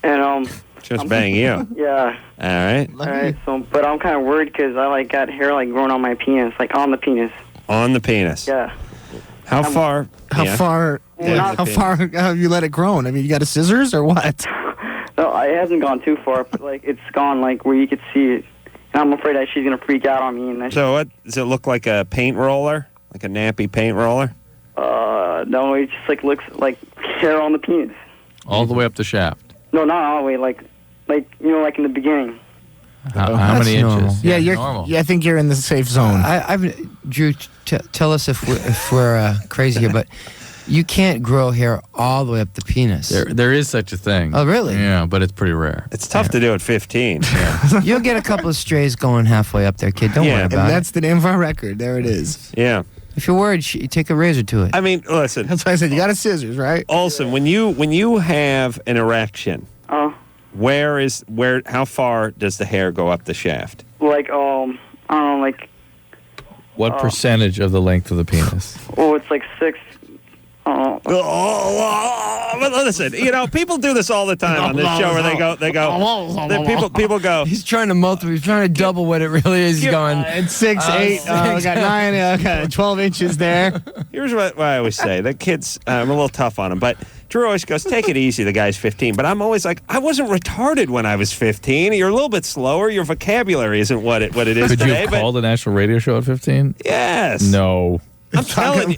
And she wants to bang you. Yeah. All right. All right. So, but I'm kind of worried because I got hair growing on my penis, on the penis. On the penis. Yeah. How far? How far have you let it grow? I mean, you got a scissors or what? No, it hasn't gone too far, but it's gone where you could see it. And I'm afraid that she's gonna freak out on me. So what does it look like? A paint roller, like a nappy paint roller? No, it just looks like hair on the penis. All the way up the shaft. No, not all the way. In the beginning. How many normal. inches? Yeah, you're. normal. Yeah, I think you're in the safe zone. Drew, tell us if we're crazy here, but you can't grow hair all the way up the penis. There is such a thing. Oh, really? Yeah, but it's pretty rare. It's tough to do at 15. You'll get a couple of strays going halfway up there, kid. Don't worry about and that's the name of our record. There it is. Yeah. If you're worried, take a razor to it. I mean, listen. That's why I said you got a scissors, right? Olson, when you have an erection, how far does the hair go up the shaft? I don't know, What percentage of the length of the penis? Oh, it's 6. But listen, people do this all the time on this show where people go. He's trying to he's trying to double what it really is. He's going, it's 6, 8, we got 9, got 12 inches there. Here's what I always say. The kids, I'm a little tough on them, but Drew always goes, take it easy, the guy's 15. But I'm always like, I wasn't retarded when I was 15. You're a little bit slower. Your vocabulary isn't what it is Could today. you have called a national radio show at 15? Yes. No. I'm telling you.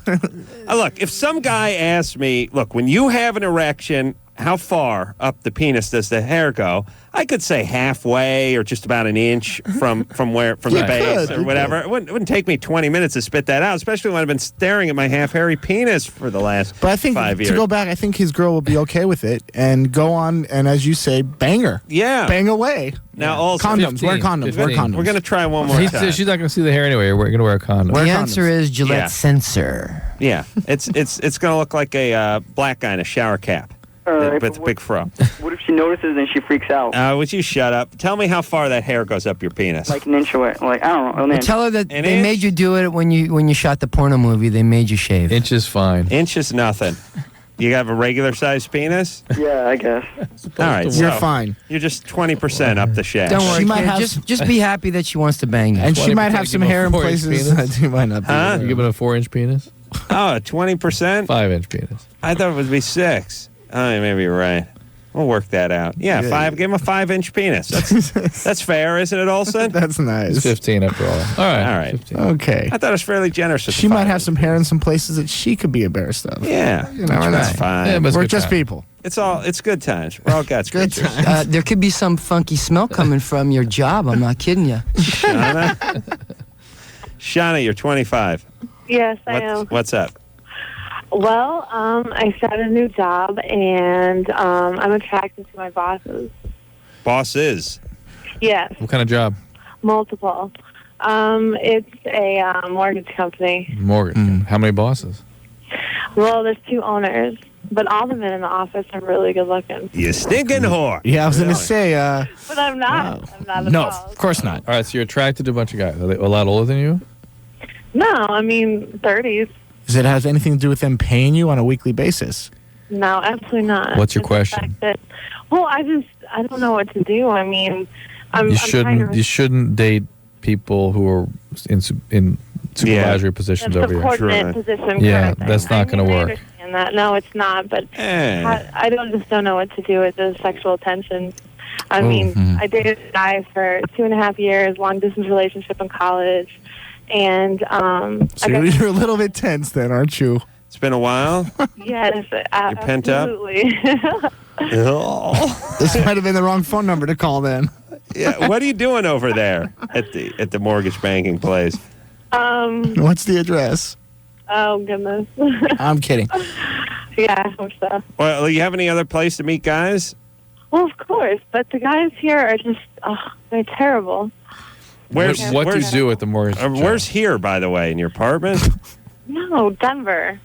Look, if some guy asks me, look, when you have an erection, how far up the penis does the hair go? I could say halfway or just about an inch from the base or whatever. It wouldn't take me 20 minutes to spit that out, especially when I've been staring at my half-hairy penis for the last 5 years. To go back, I think his girl will be okay with it and go on and, as you say, bang her. Yeah. Bang away. Now, also... Condoms. Wear condoms. Wear condoms. We're going to try one more time. She's not going to see the hair anyway. We're going to wear a condom. The answer is Gillette Sensor. Yeah. It's going to look like a black guy in a shower cap. With a big fro. What if she notices and she freaks out? Would you shut up? Tell me how far that hair goes up your penis. Like an inch away. Like, I don't know. An inch. Tell her that they made you do it when you shot the porno movie. They made you shave. Inch is fine. Inch is nothing. You have a regular sized penis? Yeah, I guess. All right, you're fine. You're just 20% up the shaft. Don't worry, kid. Just be happy that she wants to bang you. And she might have some hair in places that you might not be. Huh? You give it a 4-inch penis? Oh, 20%? 5-inch penis. I thought it would be 6. Oh, maybe you're right. We'll work that out. Yeah, 5. Give him a 5-inch penis. That's fair, isn't it, Olsen? That's nice. It's 15 after all. All right. 15. Okay. I thought it was fairly generous. She might have some hair in some places that she could be embarrassed of. Yeah, that's fine. Yeah, but we're just people. It's good times. We're all God's good creatures. times. There could be some funky smell coming from your job. I'm not kidding you. Shauna, you're 25. Yes, I am. What's up? Well, I started a new job, and I'm attracted to my bosses. Bosses? Yes. What kind of job? Multiple. It's a mortgage company. Mortgage. How many bosses? Well, there's 2 owners, but all the men in the office are really good looking. You stinking whore. Yeah, I was going to say. But I'm not. Wow. I'm not at No, all. of course not. All right, so you're attracted to a bunch of guys. Are they a lot older than you? No, I mean 30s. Does it have anything to do with them paying you on a weekly basis? No, absolutely not. What's your It's the question? fact that- well, I don't know what to do. I mean, You shouldn't date people who are in supervisory positions over you. Subordinate position. Yeah, kind of that's thing. not going to I work. understand that. No, it's not. But I don't know what to do with the sexual attention. I mean, I dated a guy for 2.5 years, long distance relationship in college, and So you're a little bit tense then, aren't you? It's been a while. yes, You're pent up? absolutely. This might have been the wrong phone number to call then. Yeah, what are you doing over there at the mortgage banking place? What's the address? Oh goodness. I'm kidding. Yeah, I hope so. Well, do you have any other place to meet guys? Well, of course, but the guys here are just they're terrible. What do you do at the mortgage job? Where's here, by the way, in your apartment? No, Denver.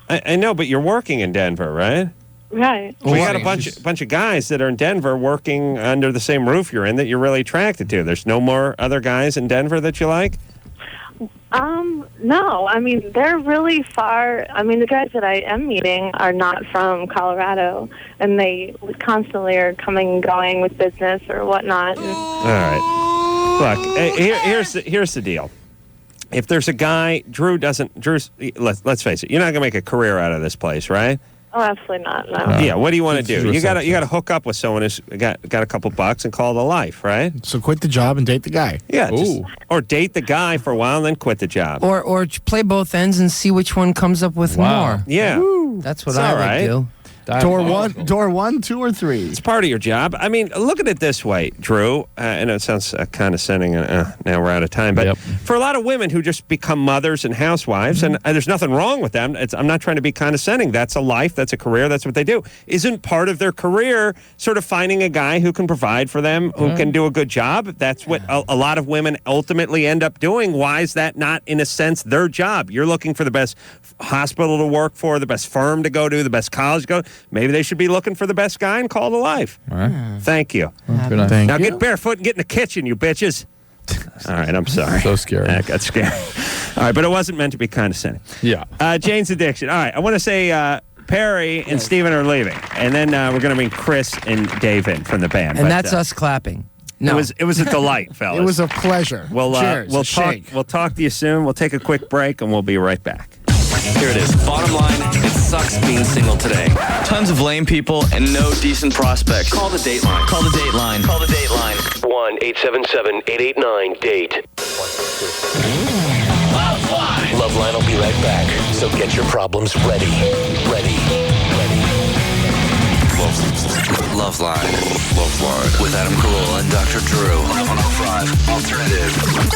I know, but you're working in Denver, right? Right. We got a bunch of guys that are in Denver working under the same roof you're in that you're really attracted to. There's no more other guys in Denver that you like? No. I mean, they're really far. I mean, the guys that I am meeting are not from Colorado, and they constantly are coming and going with business or whatnot. All right. Look, here's the deal. If there's a guy, let's face it, you're not going to make a career out of this place, right? Oh, absolutely not. No. Yeah, what do you want to do? You got to hook up with someone who's got a couple bucks and call it a life, right? So quit the job and date the guy. Yeah, or date the guy for a while and then quit the job. Or play both ends and see which one comes up with more. Yeah. That's what It's I all would right. do. Door one, 2, or 3. It's part of your job. I mean, look at it this way, Drew. I know it sounds condescending, now we're out of time. But for a lot of women who just become mothers and housewives, and there's nothing wrong with them. I'm not trying to be condescending. That's a life. That's a career. That's what they do. Isn't part of their career sort of finding a guy who can provide for them, who can do a good job? That's what a lot of women ultimately end up doing. Why is that not, in a sense, their job? You're looking for the best hospital to work for, the best firm to go to, the best college to go to. Maybe they should be looking for the best guy and call it a life. All right. Thank you. Thank Now you. get barefoot and get in the kitchen, you bitches. All right, I'm sorry. So scary. I got scared. All right, but it wasn't meant to be condescending. Yeah. Jane's Addiction. All right, I want to say Perry and Steven are leaving. And then we're going to bring Chris and Dave in from the band. And that's us clapping. No. It was a delight, fellas. It was a pleasure. Cheers. We'll talk to you soon. We'll take a quick break, and we'll be right back. Here it is. Bottom line, it sucks being single today. Tons of lame people and no decent prospects. Call the Dateline. Call the Dateline. Call the Dateline. 1-877-889-DATE. LoveLine will be right back. So get your problems ready. LoveLine. LoveLine with Adam Carolla and Dr. Drew. Live 105. Alternative.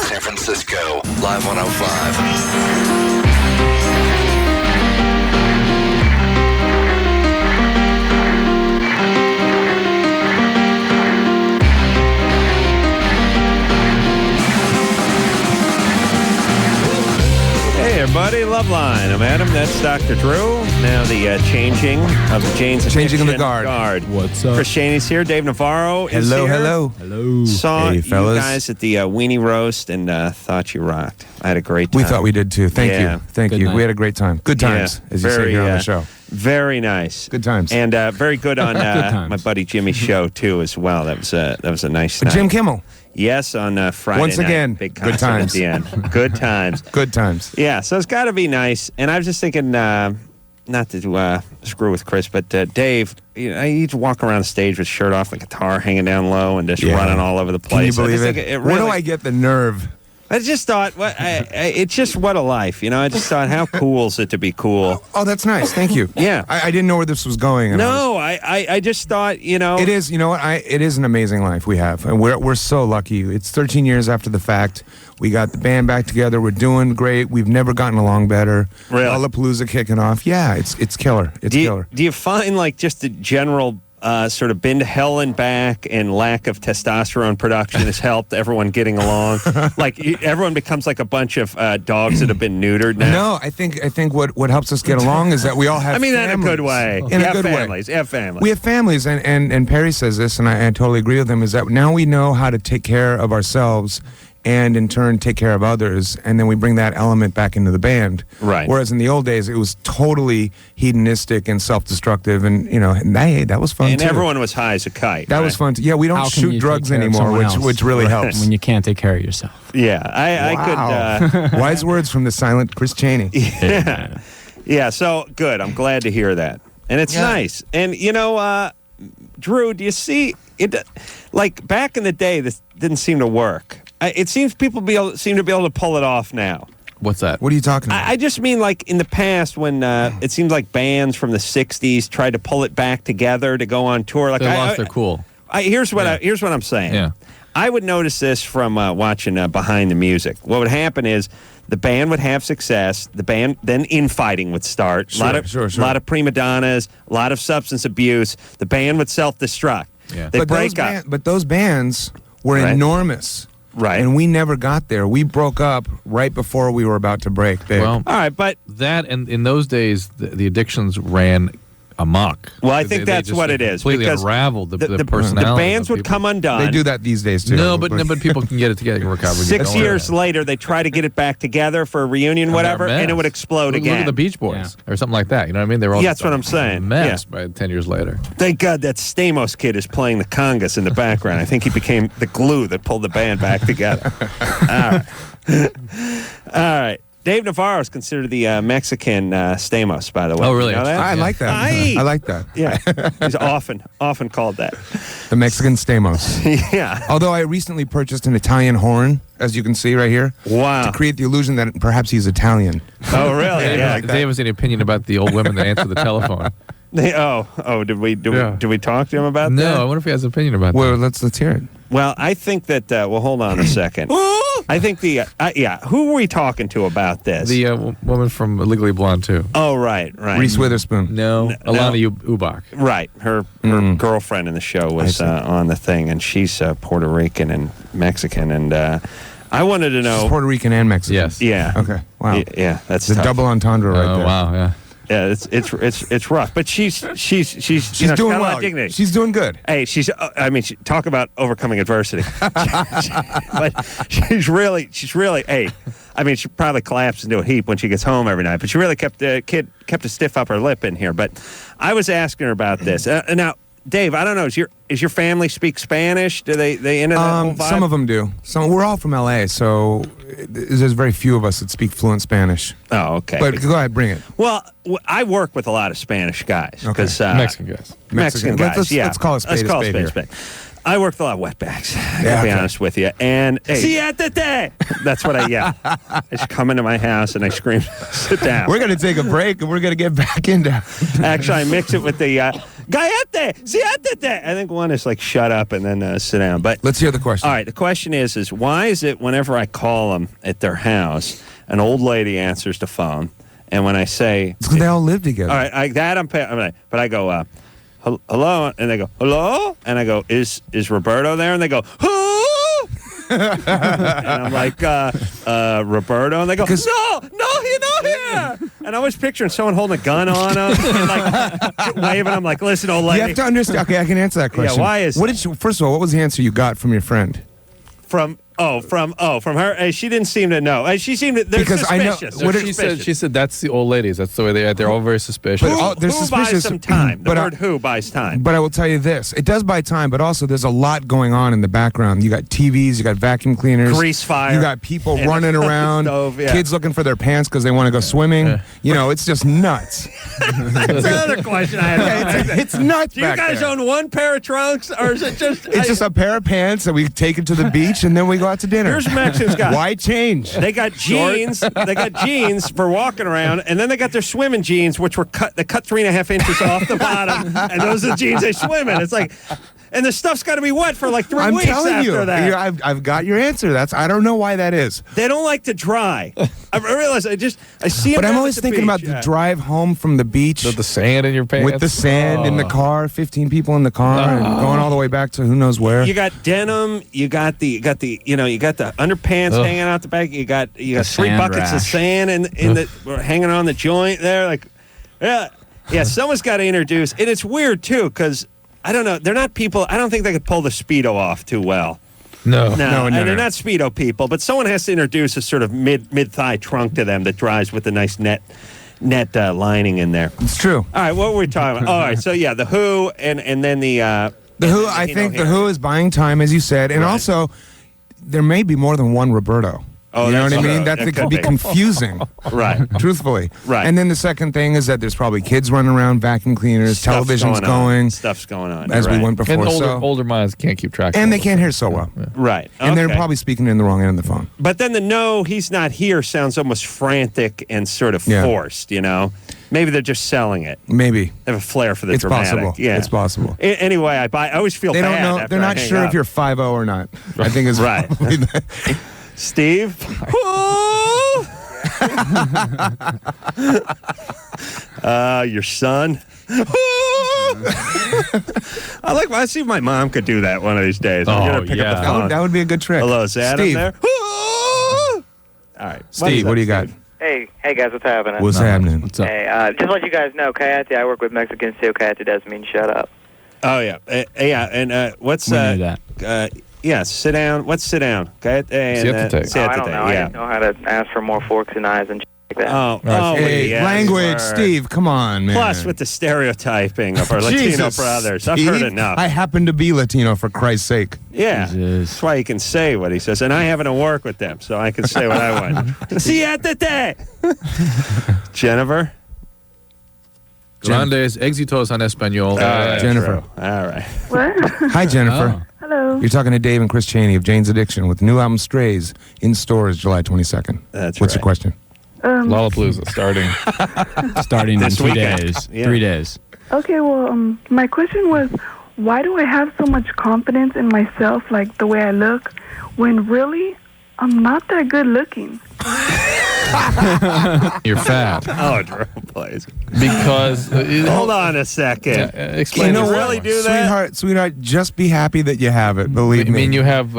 San Francisco. Live 105. Hey everybody, LoveLine. I'm Adam. That's Dr. Drew. Now the changing of the Jane's Changing of the guard. What's up? Chris Cheney's here. Dave Navarro is Hello, here. hello. Saw Hey, you fellas. guys at the Weenie Roast and thought you rocked. I had a great time. We thought we did too. Thank Yeah. you. Thank Good you. night. We had a great time. Good times, Yeah, as you say here on the show. Very nice. Good times. And very good on times. my buddy Jimmy's show too as well. That was a nice night. Jim Kimmel. Yes, on Friday Once night. again, Big good concert times. at the end. Good times. Good times. Yeah, so it's got to be nice. And I was just thinking, not to screw with Chris, but Dave, he'd walk around the stage with shirt off, the guitar hanging down low, and just running all over the place. Can you believe I it? just think Where do I get the nerve? I just thought, it's just what a life, I just thought, how cool is it to be cool? Oh, that's nice. Thank you. Yeah. I didn't know where this was going. and I just thought, It is, you know what? It is an amazing life we have. And we're so lucky. It's 13 years after the fact. We got the band back together. We're doing great. We've never gotten along better. Really? Lollapalooza kicking off. Yeah, it's killer. It's killer. Do you find, just the general sort of been to hell and back and lack of testosterone production has helped everyone getting along? Everyone becomes like a bunch of dogs that have been neutered now? No, I think what helps us get along is that we all have I mean that in a families. good way. In You a good families. way. You have families. We have families, and Perry says this, and I totally agree with him, is that now we know how to take care of ourselves and in turn take care of others, and then we bring that element back into the band. Right. Whereas in the old days, it was totally hedonistic and self-destructive, and hey, that was fun And too. everyone was high as a kite. That was fun too. Yeah, we don't How can shoot you drugs take care of anymore, someone else? which really helps. When you can't take care of yourself. Yeah, I could. Wise words from the silent Chris Cheney. Yeah, so good. I'm glad to hear that. And it's nice. And, Drew, do you see it? Back in the day, this didn't seem to work. It seems people seem to be able to pull it off now. What's that? What are you talking about? I just mean in the past when it seems like bands from the 60s tried to pull it back together to go on tour. They lost their cool. Here's what I'm saying. Yeah. I would notice this from watching Behind the Music. What would happen is the band would have success. The band then infighting would start. Sure. A lot of prima donnas, a lot of substance abuse. The band would self-destruct. Yeah. They'd break up. But those bands were Right. enormous. Right. And we never got there. We broke up right before we were about to break big. Well, all right, but that and in those days the addictions ran amok. Well, I think that's just what it is. Completely Because unraveled the the personality. bands would come undone. They do that these days too. No, but people can get it together and recover. 6 years later, they try to get it back together for a reunion, whatever, and it would explode Look again. at the Beach Boys or something like that. You know what I mean? They were all That's what I'm saying. a mess by 10 years later. Thank God that Stamos kid is playing the congas in the background. I think he became the glue that pulled the band back together. All right. All right. Dave Navarro is considered the Mexican Stamos, by the way. Oh, really? You know that? I like that. I like that. Yeah. He's often called that. The Mexican Stamos. Yeah. Although I recently purchased an Italian horn, as you can see right here. Wow. To create the illusion that perhaps he's Italian. Oh, really? Yeah. Dave has any opinion about the old women that answer the telephone? Did we talk to him about that? No, I wonder if he has an opinion about Well, that. let's hear it. Well, I think that, hold on a second. I think who were we talking to about this? The woman from Legally Blonde, too. Oh, right. Reese Witherspoon. No, Alana Ubach. Right. Her girlfriend in the show was on the thing, and she's Puerto Rican and Mexican, and I wanted to know. She's Puerto Rican and Mexican. Yes. Yeah. Okay. Wow. Yeah, that's the tough. double entendre right there. Oh, wow, yeah. Yeah, it's rough, but she's She's doing got a lot well. of dignity. She's doing good. Hey, talk about overcoming adversity. But she's really. Hey, she probably collapses into a heap when she gets home every night. But she really kept a stiff upper lip in here. But I was asking her about this. Now, Dave, I don't know. Is your family speak Spanish? Do they into that whole vibe? Some of them do. We're all from LA, so there's very few of us that speak fluent Spanish. Oh, okay. But go ahead, bring it. Well, I work with a lot of Spanish guys because Mexican guys. Mexican guys. Let's call it spade a spade here. I work with a lot of wetbacks. I'll be honest with you. And see you at the day. That's what I yell. I just come into my house and I scream, sit down. We're going to take a break and we're going to get back into. Actually, I mix it with the Gayete, siéntate. I think one is like shut up and then sit down. But let's hear the question. All right, the question is why is it whenever I call them at their house, an old lady answers the phone, and when I say it's because they all live together. All right, but I go, hello, and they go, hello, and I go, is Roberto there? And they go, who? And I'm like, Roberto, and they go, no, he's not here. And I was picturing someone holding a gun on him, and like waving. I'm like, listen, old lady. You have to understand. Okay, I can answer that question. Yeah, why is first of all, what was the answer you got from your friend? From her. She didn't seem to know. She seemed to. They're because suspicious. I know what she said that's the old ladies. That's the way they are. They're all very suspicious. They're who suspicious. buys some time? The but word "who" buys time. But I will tell you this: it does buy time, but also there's a lot going on in the background. You got TVs, you got vacuum cleaners, grease fire, you got people running around, stove, kids looking for their pants because they want to go swimming. You know, it's just nuts. That's another question I had. It's nuts. Do you guys own one pair of trunks, or is it just? It's just a pair of pants that we take it to the beach and then we go out to dinner. Here's Mexicans got. Why change? They got jeans. They got jeans for walking around, and then they got their swimming jeans, which were cut. They cut 3.5 inches off the bottom, and those are the jeans they swim in. It's like, and the stuff's got to be wet for like 3 weeks after that. I've got your answer. I don't know why that is. They don't like to dry. I realize. I see them. But I'm always thinking about the drive home from the beach with the sand in your pants, with the sand in the car, 15 people in the car, and going all the way back to who knows where. You got denim. You got the underpants hanging out the back. You got 3 buckets of sand in the hanging on the joint there. Like, yeah. Someone's got to introduce, and it's weird too because I don't know. They're not people. I don't think they could pull the Speedo off too well. No. They're not Speedo people, but someone has to introduce a sort of mid-thigh trunk to them that dries with a nice net lining in there. It's true. All right, what were we talking about? All right, so yeah, the Who and then the Who. I think the Who is buying time, as you said, and also there may be more than one Roberto. Oh, you know what I mean? That could be confusing. Right. Truthfully. Right. And then the second thing is that there's probably kids running around, vacuum cleaners, television's going. Stuff's going on. As we went before. And older minds can't keep track. And they can't hear so well. Yeah. Right. And they're probably speaking in the wrong end of the phone. But then the no, he's not here sounds almost frantic and sort of forced, you know? Maybe they're just selling it. Maybe. They have a flair for the it's dramatic. Possible. Yeah. It's possible. Anyway, I always feel they bad. Don't know. They're not sure if you're 5-0 or not. I think it's right. Steve? Your son? I see if my mom could do that one of these days. I'm gonna pick up the phone. That would be a good trick. Hello, is Adam Steve. there? All right. Steve, what do you got? Hey guys, what's happening? What's happening? What's up? Hey, just to let you guys know, Kayate, I work with Mexicans too. Kayate doesn't mean shut up. Oh, yeah. And what's that? Yeah, sit down. What's sit down? Okay. Siéntate. I don't know. I didn't know how to ask for more forks and knives and shit like that. Hey, language, Steve, come on, man. Plus, with the stereotyping of our Latino brothers. I've heard enough. I happen to be Latino, for Christ's sake. Yeah. That's why he can say what he says. And I happen to work with them, so I can say what I want. Siéntate. Jennifer? Grandes éxitos en español. Jennifer. All right. What? Hi, Jennifer. Hello. You're talking to Dave and Chris Chaney of Jane's Addiction with the new album Strays in stores July 22nd. What's your question? Lollapalooza starting in 2 days. Yeah. 3 days. Okay, well, my question was, why do I have so much confidence in myself, like the way I look, when really I'm not that good looking? You're fat. Oh, Drew, please. Because hold on a second. Explain. Can you really do that, sweetheart? Just be happy that you have it. Believe me. I mean, you have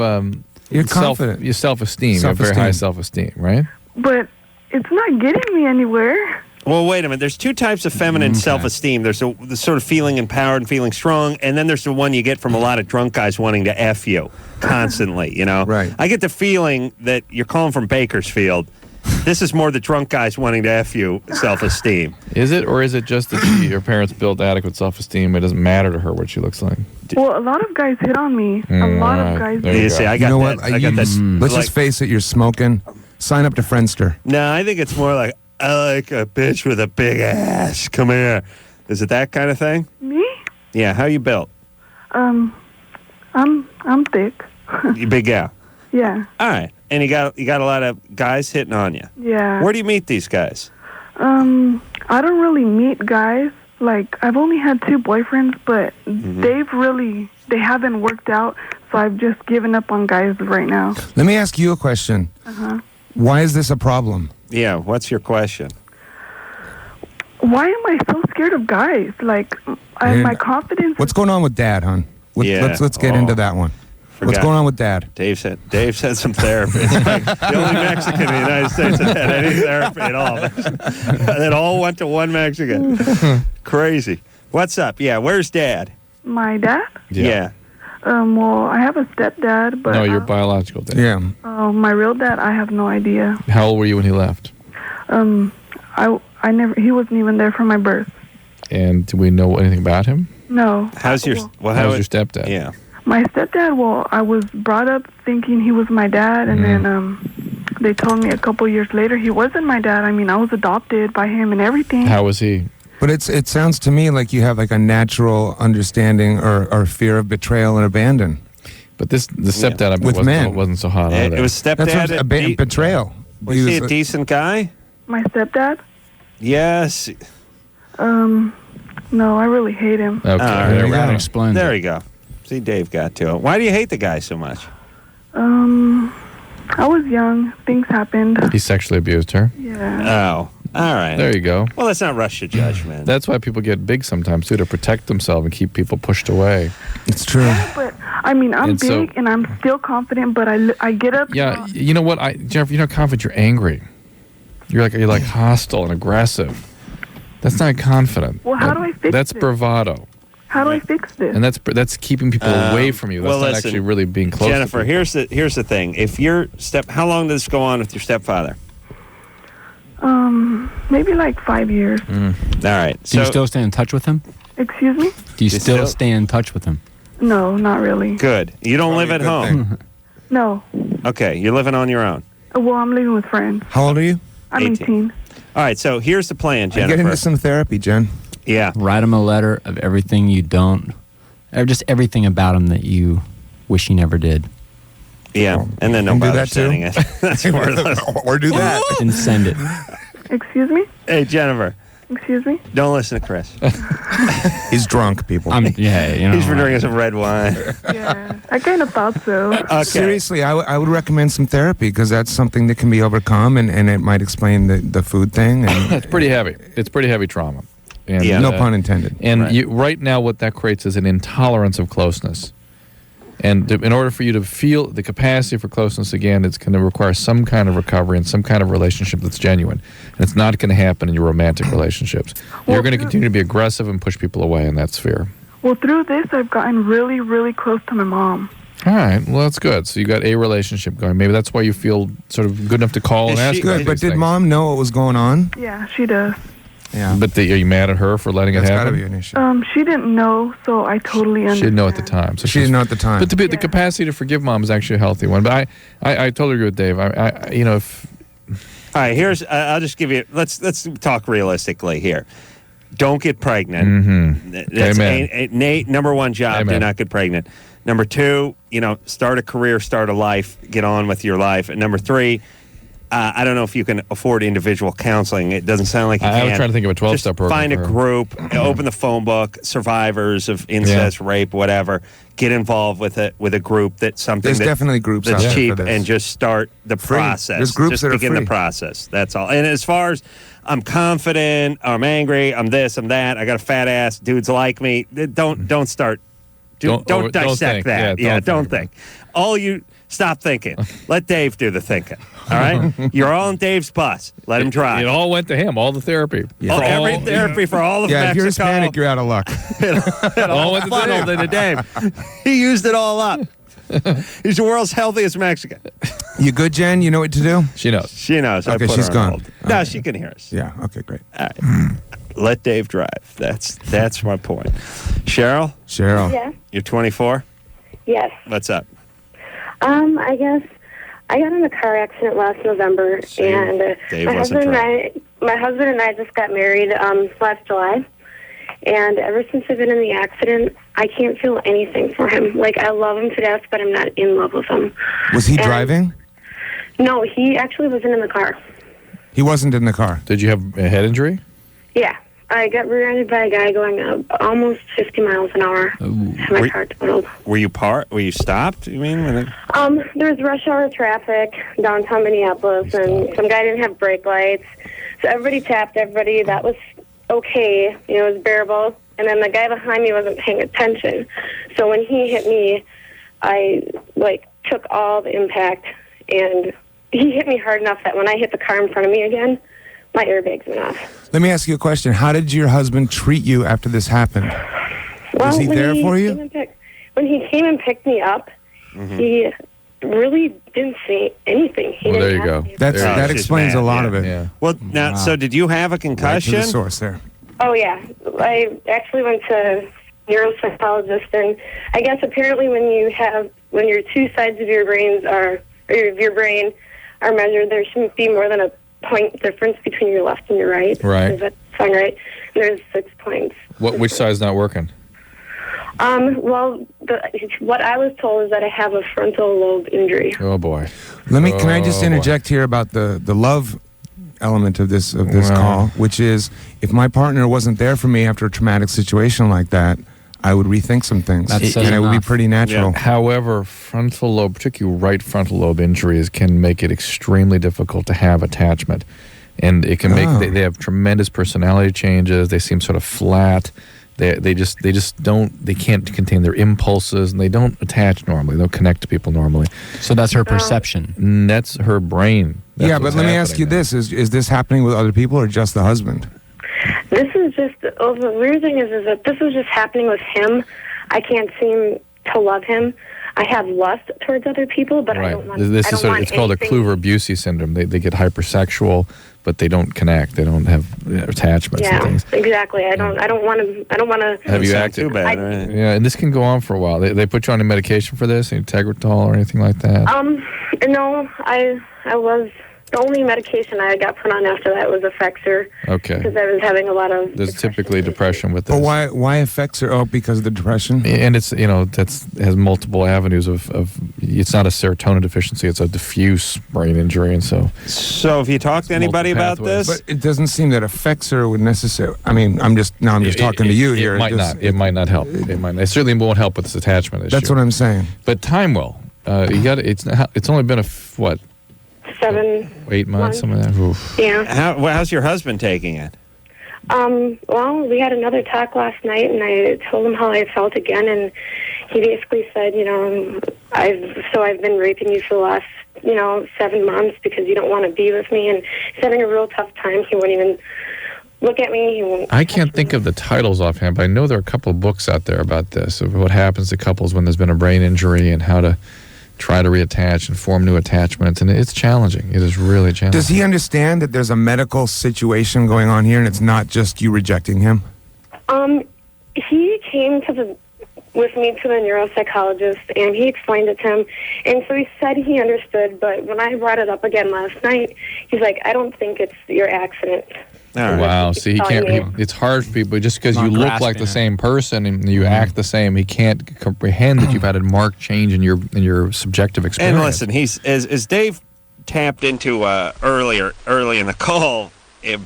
you're confident. Your self-esteem. You have very high self-esteem, right? But it's not getting me anywhere. Well, wait a minute. There's two types of feminine self-esteem. There's the sort of feeling empowered and feeling strong, and then there's the one you get from a lot of drunk guys wanting to F you constantly, you know? Right. I get the feeling that you're calling from Bakersfield. This is more the drunk guys wanting to F you self-esteem. Is it, or is it just that your parents built adequate self-esteem? It doesn't matter to her what she looks like. Well, a lot of guys hit on me. A lot of guys. You see, I got know that. what? I got this. Let's just face it. You're smoking. Sign up to Friendster. No, I think it's more like, I like a bitch with a big ass. Come here. Is it that kind of thing? Me? Yeah. How you built? I'm thick. You big gal. Yeah. All right. And you got a lot of guys hitting on you. Yeah. Where do you meet these guys? I don't really meet guys. Like, I've only had 2 boyfriends, but they haven't worked out, so I've just given up on guys right now. Let me ask you a question. Why is this a problem? Yeah, what's your question? Why am I so scared of guys? Like, my confidence... What's going on with Dad, hon? Let's get into that one. What's going on with Dad? Dave said some therapy. It's like the only Mexican in the United States that had any therapy at all. That all went to one Mexican. Crazy. What's up? Yeah, where's Dad? My dad? Yeah. Well, I have a stepdad, but... No, your biological dad. Yeah. My real dad, I have no idea. How old were you when he left? I never... He wasn't even there for my birth. And do we know anything about him? No. How's your stepdad? Yeah. My stepdad, well, I was brought up thinking he was my dad, and then they told me a couple years later he wasn't my dad. I mean, I was adopted by him and everything. How was he? But it sounds to me like you have like a natural understanding or fear of betrayal and abandon. But the stepdad wasn't so hot either. It was stepdad. That's betrayal. Was he a decent guy? My stepdad? Yes. No, I really hate him. Okay, there we go. Explain. There you go. See, Dave got to it. Why do you hate the guy so much? I was young. Things happened. He sexually abused her. Yeah. Oh, all right. There you go. Well, let's not rush to judgment. That's why people get big sometimes, too, to protect themselves and keep people pushed away. It's true. But, I mean, I'm And so- big and I'm still confident, but I get up. Yeah, you know what, Jennifer, you're not confident, you're angry. You're like hostile and aggressive. That's not confident. Well, how do I fix That's this? bravado. How do I fix this? And that's keeping people away from you. That's not listen, actually really being close Jennifer, to people. here's the thing. If your how long does this go on with your stepfather? Maybe like 5 years. All right. Do you still stay in touch with him? Excuse me? Do you still stay in touch with him? No, not really. Good. You don't live at home. No. Okay, you're living on your own. Well, I'm living with friends. How old are you? I'm 18. All right, so here's the plan, Jennifer. Get into some therapy, Jen. Yeah. Write him a letter of everything you don't, or just everything about him that you wish he never did. Yeah, and then And do nobody that too? sending it. That's worthless. Or do that. And send it. Excuse me? Hey, Jennifer, Excuse me? don't listen to Chris. He's drunk, people. You know. He's been drinking some red wine. Yeah, I kind of thought so. Okay. Seriously, I would recommend some therapy because that's something that can be overcome, and it might explain the food thing. And It's pretty heavy. It's pretty heavy trauma. And, no pun intended. And Right. right now, what that creates is an intolerance of closeness. And in order for you to feel the capacity for closeness again, it's going to require some kind of recovery and some kind of relationship that's genuine. And it's not going to happen in your romantic relationships. You're going to continue to be aggressive and push people away in that sphere. Well, through this, I've gotten really, really close to my mom. All right. Well, that's good. So you got a relationship going. Maybe that's why you feel sort of good enough to call and ask about Good, but these did things. Mom know what was going on? Yeah, she does. Yeah. But are you mad at her for letting That's it gotta happen? be an issue. She didn't know, so I totally understand. She didn't know at the time. So She didn't know at the time. But the capacity to forgive Mom is actually a healthy one. But I totally agree with Dave. If All right, here's. I'll just give you. Let's talk realistically here. Don't get pregnant. Mm-hmm. That's Amen. Nate. Number one job. Amen. Do not get pregnant. Number two, start a career, start a life, get on with your life. And number three, I don't know if you can afford individual counseling. It doesn't sound like you can. I was trying to think of a 12-step program. Find a for her. group, open the phone book, survivors of incest, rape, whatever. Get involved with a group that's something There's definitely groups that's out there cheap, for this. and just start the Free. process. There's groups just that are begin free. the process. That's all. And as far as I'm confident, I'm angry, I'm this, I'm that, I got a fat ass, dudes like me. Don't start. Don't dissect think. that. Yeah, Don't think. All you stop thinking. Let Dave do the thinking. All right? You're all on Dave's bus. Let him drive. It all went to him. All the therapy. Every therapy for all of Yeah, Mexico. if you're Hispanic, you're out of luck. it all went to funneled into Dave. He used it all up. He's the world's healthiest Mexican. You good, Jen? You know what to do? She knows. She knows. I Okay, put she's her on gone. hold. No, she can hear us. Yeah. Okay. Great. All right. Let Dave drive. That's my point. Cheryl, Yeah. you're 24. Yes. What's up? I guess I got in a car accident last November, and Dave my wasn't husband and I just got married last July, And ever since I've been in the accident, I can't feel anything for him. Like, I love him to death, but I'm not in love with him. Was he driving? No, he actually wasn't in the car. He wasn't in the car. Did you have a head injury? Yeah. I got rear-ended by a guy going almost 50 miles an hour. Had my car totaled. Were you stopped, you mean? There was rush hour traffic downtown Minneapolis, and some guy didn't have brake lights. So everybody tapped everybody. That was okay. It was bearable. And then the guy behind me wasn't paying attention. So when he hit me, I, took all the impact, and he hit me hard enough that when I hit the car in front of me again, my airbags went off. Let me ask you a question. How did your husband treat you after this happened? Was he there for you? When he came and picked me up, he really didn't say anything. There you go. That explains a lot of it. Yeah. Well, now, so did you have a concussion? Right to the source there. Oh, yeah. I actually went to neuropsychologist, and I guess apparently when your two sides of your brain are measured, there shouldn't be more than a point difference between your left and your right. Right. Does that sound right? And there's 6 points. Which side's not working? Well, what I was told is that I have a frontal lobe injury. Oh boy. Can I just interject here about the love element of this call, which is if my partner wasn't there for me after a traumatic situation like that, I would rethink some things, and it would be pretty natural. Yeah. However, frontal lobe, particularly right frontal lobe injuries, can make it extremely difficult to have attachment, and it can make they have tremendous personality changes. They seem sort of flat. They can't contain their impulses, and they don't attach normally. They don't connect to people normally. So that's her perception. That's her brain. But let me ask you this: is this happening with other people or just the husband? This is just, the weird thing is that this is just happening with him. I can't seem to love him. I have lust towards other people, but I don't want It's called a Kluver-Bucy syndrome. They get hypersexual, but they don't connect. They don't have attachments and things. Exactly. I don't want to. Have you acted? Too bad, right? Yeah, and this can go on for a while. They put you on a medication for this, Tegretol or anything like that? No, I was. The only medication I got put on after that was Effexor. Okay. Because I was having a lot of. There's typically depression with this. But why Effexor? Oh, because of the depression. And it's has multiple avenues of. It's not a serotonin deficiency. It's a diffuse brain injury, and so. So, have you talked to anybody about this? But it doesn't seem that Effexor would necessarily. I mean, I'm just talking to you here. It might not help. It certainly won't help with this attachment issue. That's what I'm saying. But time will. You got. It's only been 8 months, some of that. Oof. Yeah. How's your husband taking it? Well, we had another talk last night, and I told him how I felt again, and he basically said, I've been raping you for the last, 7 months because you don't want to be with me, and he's having a real tough time. He won't even look at me. I can't think of the titles offhand, but I know there are a couple of books out there about this, of what happens to couples when there's been a brain injury and how to try to reattach and form new attachments, and it's challenging. It is really challenging. Does he understand that there's a medical situation going on here and it's not just you rejecting him? He came with me to the neuropsychologist, and he explained it to him, and so he said he understood, but when I brought it up again last night, he's like, I don't think it's your accident. Wow. See, he can't. It's hard for people just because you look like the same person and you act the same. He can't comprehend that you've had a marked change in your subjective experience. And listen, he's as Dave tapped into early in the call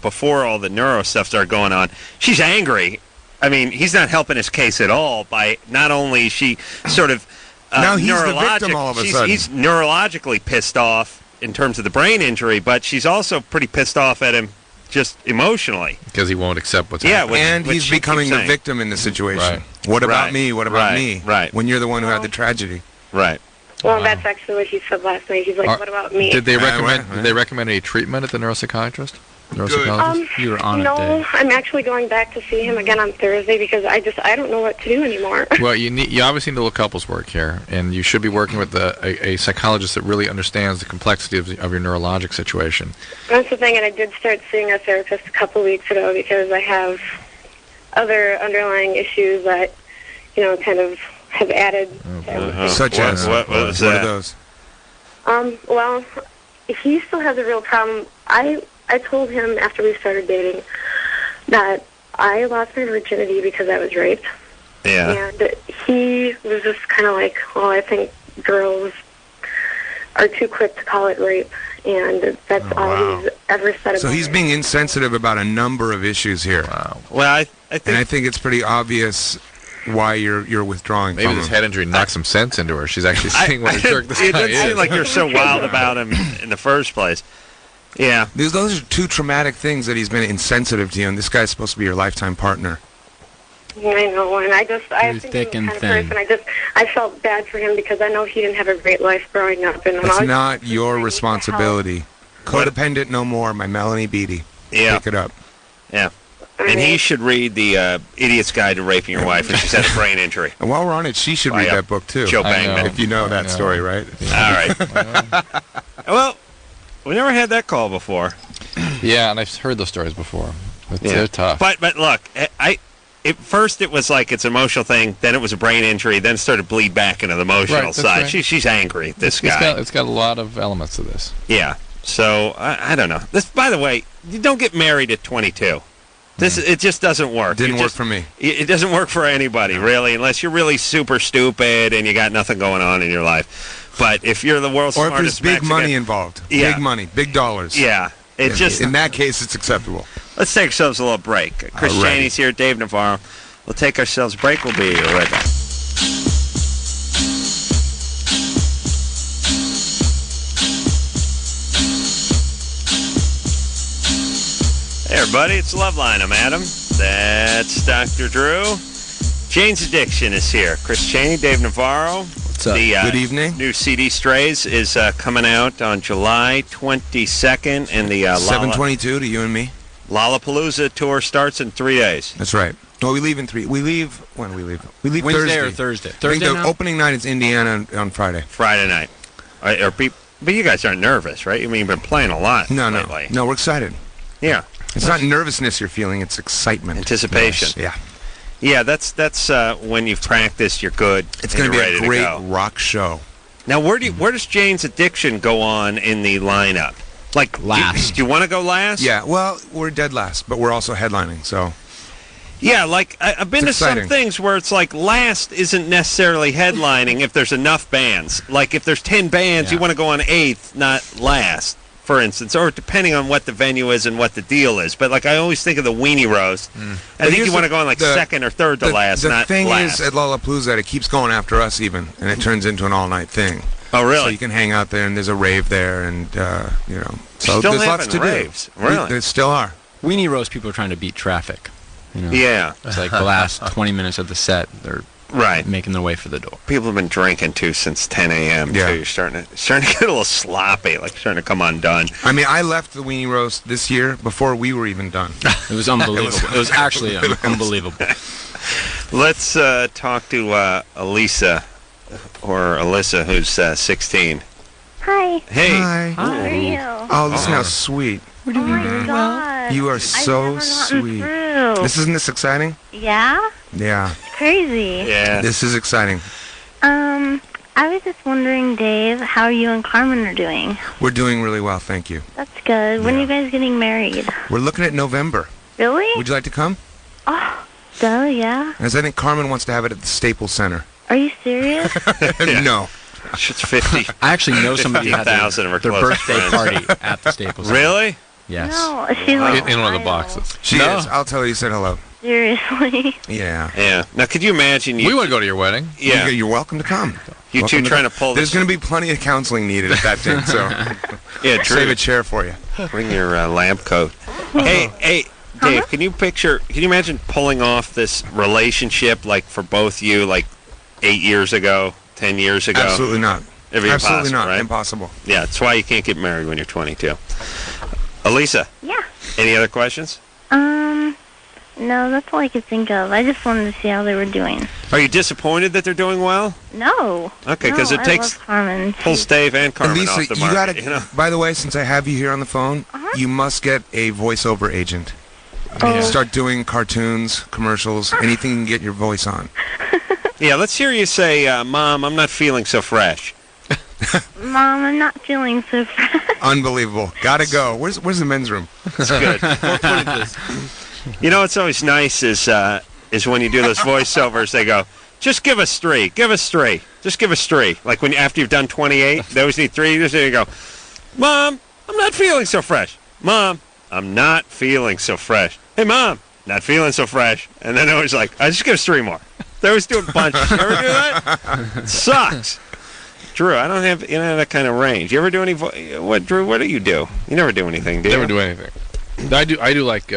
before all the neuro stuff started going on. She's angry. I mean, he's not helping his case at all by not only is she sort of now he's the victim all of a sudden. He's neurologically pissed off in terms of the brain injury, but she's also pretty pissed off at him. Just emotionally. Because he won't accept what's happening. And he's becoming the victim in the situation. Right. What about me? What about me? Right. When you're the one who had the tragedy. Right. Well, that's actually what he said last night. He's like, what about me? Did they recommend any treatment at the neuropsychiatrist? You were on it, No, Dave. I'm actually going back to see him again on Thursday because I don't know what to do anymore. Well, you obviously need a little couples work here, and you should be working with a psychologist that really understands the complexity of your neurologic situation. That's the thing, and I did start seeing a therapist a couple weeks ago because I have other underlying issues that, kind of have added. Such as? What are those? Well, he still has a real problem. I told him after we started dating that I lost my virginity because I was raped. Yeah. And he was just kind of like, well, I think girls are too quick to call it rape. And that's all he's ever said about it. So he's being insensitive about a number of issues here. Wow. Well, I think it's pretty obvious why you're withdrawing Maybe from this him. head injury knocked some sense into her. She's actually seeing what a jerk this it guy doesn't is. seem like you're so wild about him in the first place. Yeah. Those are two traumatic things that he's been insensitive to you, and this guy's supposed to be your lifetime partner. I know, and I think he's the kind of person, I felt bad for him because I know he didn't have a great life growing up. And It's not your responsibility. Codependent no more, my Melanie Beattie. Yeah. Pick it up. Yeah. And he should read the Idiot's Guide to Raping Your Wife when she's had a brain injury. And while we're on it, she should read that book, too. Joe Bangman. If you know that story, right? All right. Well, we never had that call before. Yeah, and I've heard those stories before. They're tough. But look, at first it was like it's an emotional thing, then it was a brain injury, then it started to bleed back into the emotional side. Right. She's angry, this guy. It's got a lot of elements to this. Yeah. So, I don't know. This, by the way, you don't get married at 22. It just doesn't work. Didn't work for me. It doesn't work for anybody, really, unless you're really super stupid and you got nothing going on in your life. But if you're the world's or smartest if there's big Mexican, money involved. Yeah. Big money, big dollars. Yeah. In that case, it's acceptable. Let's take ourselves a little break. Chris All right. Chaney's here, Dave Navarro. We'll take ourselves a break. We'll be right back. Hey, everybody. It's LoveLine. I'm Adam. That's Dr. Drew. Jane's Addiction is here. Chris Chaney, Dave Navarro. What's up? Good evening. New CD Strays is coming out on July 22nd. And the 7/22 to you and me. Lollapalooza tour starts in 3 days. That's right. Well, we leave in 3. We leave when we leave. We leave Wednesday Thursday. or Thursday? I think Thursday the now? opening night is Indiana on Friday. Friday night. But you guys aren't nervous, right? I mean, you've been playing a lot lately. No, we're excited. Yeah. It's not nervousness you're feeling; it's excitement, anticipation. Yes. Yeah. That's when you've practiced, you're good. It's going to be ready a great to go. rock show. Now, where does Jane's Addiction go on in the lineup? Like last. Do you want to go last? Yeah. Well, we're dead last, but we're also headlining. So. Yeah, like I've been to some things where it's like last isn't necessarily headlining if there's enough bands. Like if there's 10 bands, you want to go on 8th, not last, for instance, or depending on what the venue is and what the deal is. But like I always think of the Weenie Roast. I think you want to go on like second or third to last, not last. The thing is at Lollapalooza that it keeps going after us even, and it turns into an all-night thing. Oh, really? So you can hang out there, and there's a rave there, and so still there's lots to raves. do. Really? There still are. Weenie Roast people are trying to beat traffic. Yeah. It's like the last 20 minutes of the set, they're making their way for the door. People have been drinking too since 10 a.m. Yeah. So you're starting to get a little sloppy, like starting to come undone. I mean, I left the Weenie Roast this year before we were even done. It was unbelievable. It was actually unbelievable. Let's talk to Elisa or Alyssa, who's 16. Hi. Hey. Hi. How are you? Oh, listen how sweet. We're doing very well. You are so sweet. Isn't this exciting? Yeah? Yeah. It's crazy. Yeah. This is exciting. I was just wondering, Dave, how you and Carmen are doing. We're doing really well, thank you. That's good. When are you guys getting married? We're looking at November. Really? Would you like to come? Oh, duh, yeah. As I think Carmen wants to have it at the Staples Center. Are you serious? No. It's 50. I actually know somebody who had their birthday party at the Staples Center. Really? Yes. No, she's like in one of the boxes. She is. I'll tell her you said hello. Seriously? Yeah. Yeah. Now, could you imagine? We want to go to your wedding. Yeah. You're welcome to come. You Welcome two trying to pull There's this. going to be plenty of counseling needed at that thing, so Yeah, Drew, save a chair for you. bring your lamp coat. Hey, Dave, can you imagine pulling off this relationship like for both you, like 8 years ago, 10 years ago? Absolutely not. It'd be Absolutely impossible, not. right? Impossible. Yeah, that's why you can't get married when you're 22. Elisa? Yeah. Any other questions? No, that's all I could think of. I just wanted to see how they were doing. Are you disappointed that they're doing well? No. Okay, because no, it takes I love Carmen. pulls Dave and Carmen Elisa, off the you market. gotta. By the way, since I have you here on the phone, you must get a voiceover agent. Start doing cartoons, commercials, anything you can get your voice on. Yeah, let's hear you say, "Mom, I'm not feeling so fresh." Mom, I'm not feeling so fresh. Unbelievable. Gotta go. Where's the men's room? That's good. You know what's always nice is when you do those voiceovers, they go, just give us 3. Give us 3. Just give us 3. Like after you've done 28, they always need 3. There you go. Mom, I'm not feeling so fresh. Mom, I'm not feeling so fresh. Hey, Mom, not feeling so fresh. And then they're always like, just give us 3 more. They always do a bunch. You ever do that? It sucks. Drew, I don't have that kind of range. You ever do any? Drew? What do you do? You never do anything, do you? Never do anything. I do like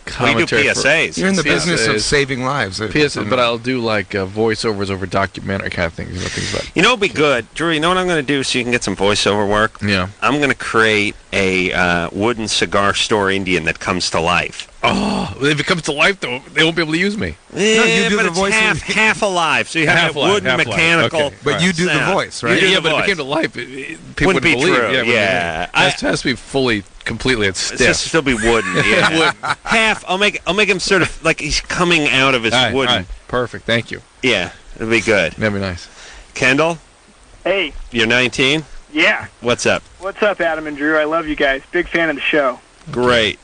commentary. You do PSAs. You're in the business of saving lives. PSAs, but I'll do like voiceovers over documentary kind of things. Things like. You know, it'd be good, Drew. You know what I'm going to do so you can get some voiceover work? Yeah. I'm going to create a wooden cigar store Indian that comes to life. Oh, if it comes to life, though, they won't be able to use me. Yeah, but it's half alive, so you have wooden mechanical. Okay. But you do the voice, right? Yeah, but if it came to life, people wouldn't be believe. True. Yeah. It has to be fully, completely. It's stiff. It has to still be wooden. Yeah. Half. I'll make him sort of like he's coming out of his wooden. All right. Perfect. Thank you. Yeah, it'll be good. That'd be nice. Kendall. Hey. You're 19. Yeah. What's up? What's up, Adam and Drew? I love you guys. Big fan of the show. Great.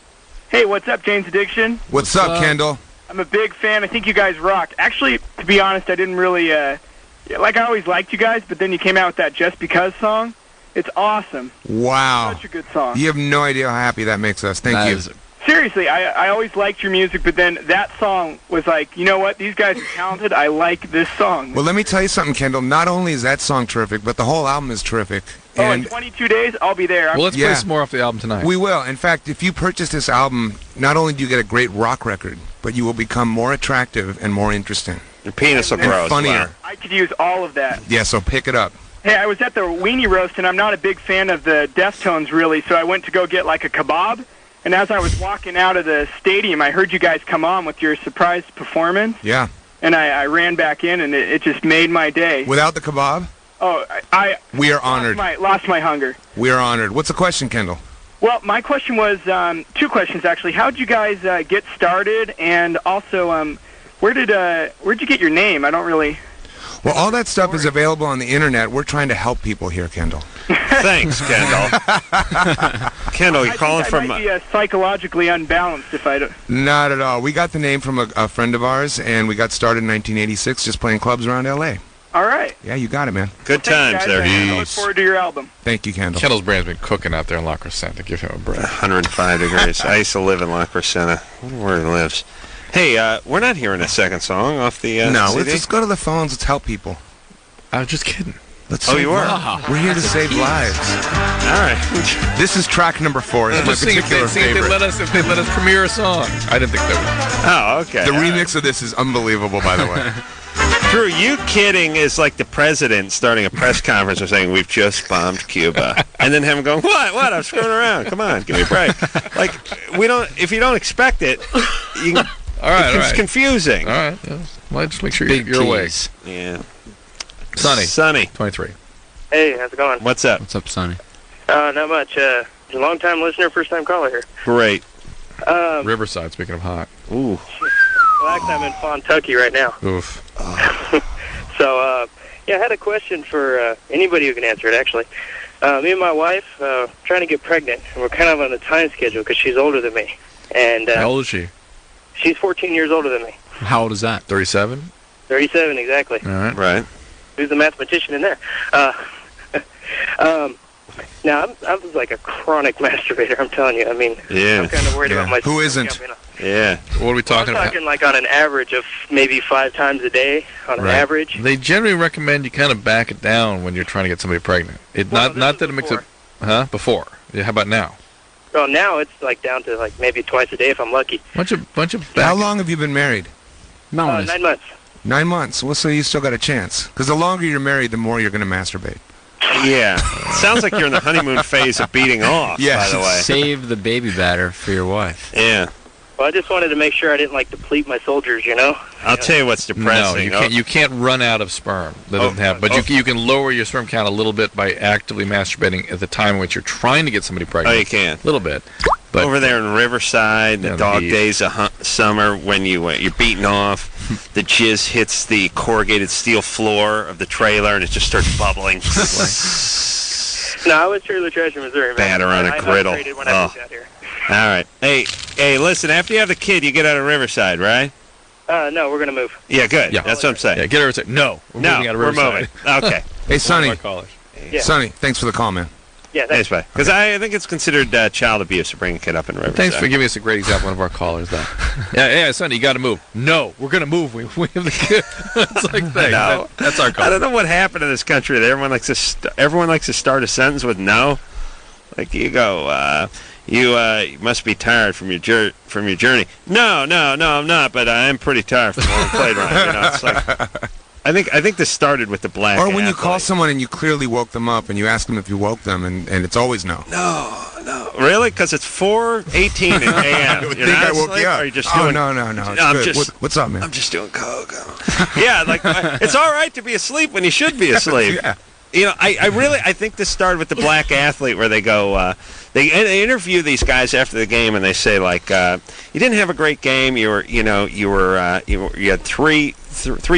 Hey, what's up, Jane's Addiction? What's up, Kendall? I'm a big fan. I think you guys rock. Actually, to be honest, I didn't really, I always liked you guys, but then you came out with that Just Because song. It's awesome. Wow. Such a good song. You have no idea how happy that makes us. Thank you. Seriously, I always liked your music, but then that song was like, you know what? These guys are talented. I like this song. Well, let me tell you something, Kendall. Not only is that song terrific, but the whole album is terrific. In 22 days, I'll be there. Well, let's play some more off the album tonight. We will. In fact, if you purchase this album, not only do you get a great rock record, but you will become more attractive and more interesting. Your penis will grow. Funnier. I could use all of that. Yeah, so pick it up. Hey, I was at the Weenie Roast, and I'm not a big fan of the Deftones, really, so I went to go get, like, a kebab. And as I was walking out of the stadium, I heard you guys come on with your surprise performance. Yeah. And I ran back in, and it just made my day. Without the kebab? Oh, we are honored. Lost my hunger. We are honored. What's the question, Kendall? Well, my question was 2 questions, actually. How did you guys get started? And also, where'd you get your name? I don't really... Well, all that stuff is available on the internet. We're trying to help people here, Kendall. Thanks, Kendall. Kendall, you're calling from... I might be psychologically unbalanced if I don't... Not at all. We got the name from a friend of ours, and we got started in 1986 just playing clubs around L.A. All right. Yeah, you got it, man. Good times there. I look forward to your album. Thank you, Kendall. Kendall's brand's been cooking out there in La Crescenta. Give him a break. 105 degrees. I used to live in La Crescenta. I wonder where he lives. Hey, we're not hearing a second song off the No, CD? let's just go to the phones. Let's help people. I was just kidding. You were? We're here to save lives. All right. This is track number 4. It's my particular favorite. If they let us premiere a song. I didn't think they would. Oh, okay. The remix of this is unbelievable, by the way. Drew, you kidding is like the president starting a press conference and saying, we've just bombed Cuba. And then him going, what? I'm screwing around. Come on, give me a break. Like, if you don't expect it, it's confusing. All right. Yeah. Well, just make sure you're awake. Yeah. Sonny. 23. Hey, how's it going? What's up? What's up, Sonny? Not much. Long-time listener, first-time caller here. Great. Riverside, speaking of hot. Ooh. Well, actually, I'm in Fontucky right now. Oof. So, I had a question for anybody who can answer it, actually. Me and my wife trying to get pregnant, and we're kind of on a time schedule because she's older than me. And how old is she? She's 14 years older than me. How old is that? 37? 37, exactly. All right. Right. Who's the mathematician in there? Now, I'm like a chronic masturbator, I'm telling you. I mean, I'm kind of worried about my... Who isn't? Yeah. What are we talking about? I'm talking like on an average of maybe 5 times a day, on an average. They generally recommend you kind of back it down when you're trying to get somebody pregnant. Not that it makes it... Before. Yeah, how about now? Well, now it's like down to like maybe twice a day if I'm lucky. Bunch of How long have you been married? 9 months. 9 months. Well, so you still got a chance. Because the longer you're married, the more you're going to masturbate. Yeah. Sounds like you're in the honeymoon phase of beating off, by the way. Save the baby batter for your wife. Yeah. Well, I just wanted to make sure I didn't like deplete my soldiers, you know? I'll tell you what's depressing. No, you can't run out of sperm. That doesn't happen. But you can lower your sperm count a little bit by actively masturbating at the time in which you're trying to get somebody pregnant. Oh, you can. A little bit. But over there in Riverside, the dog days of summer, when you're beating off, the jizz hits the corrugated steel floor of the trailer and it just starts bubbling. No, I was trailer trash in Missouri, man. Batter on a griddle. I moved out here. All right. Hey, listen, after you have the kid, you get out of Riverside, right? No, we're going to move. Yeah, good. Yeah. That's what I'm saying. Yeah, get over to No, we're moving out of Riverside. We're moving. Okay. Hey, Sonny. Yeah. Sonny, thanks for the call, man. Yeah, thanks, buddy. Because I think it's considered child abuse to bring a kid up in Riverside. Thanks for giving us a great example. One of our callers, though. yeah, Sonny, you got to move. No, we're going to move. We have the kid. It's like, thanks. No. That's our call. I don't know what happened in this country. That everyone likes to start a sentence with no. Like you go, you must be tired from your journey. No, I'm not. But I am pretty tired from all the played around. It's like. I think this started with the black. Or when you call someone and you clearly woke them up and you ask them if you woke them and it's always no. No. Really? Because it's 4:18 a.m. I would think I woke you up. Or are you just doing? No. What's up, man? I'm just doing coke. Yeah, like it's all right to be asleep when you should be asleep. Yeah. I think this started with the black athlete where they go, they interview these guys after the game and they say like, you didn't have a great game. You had three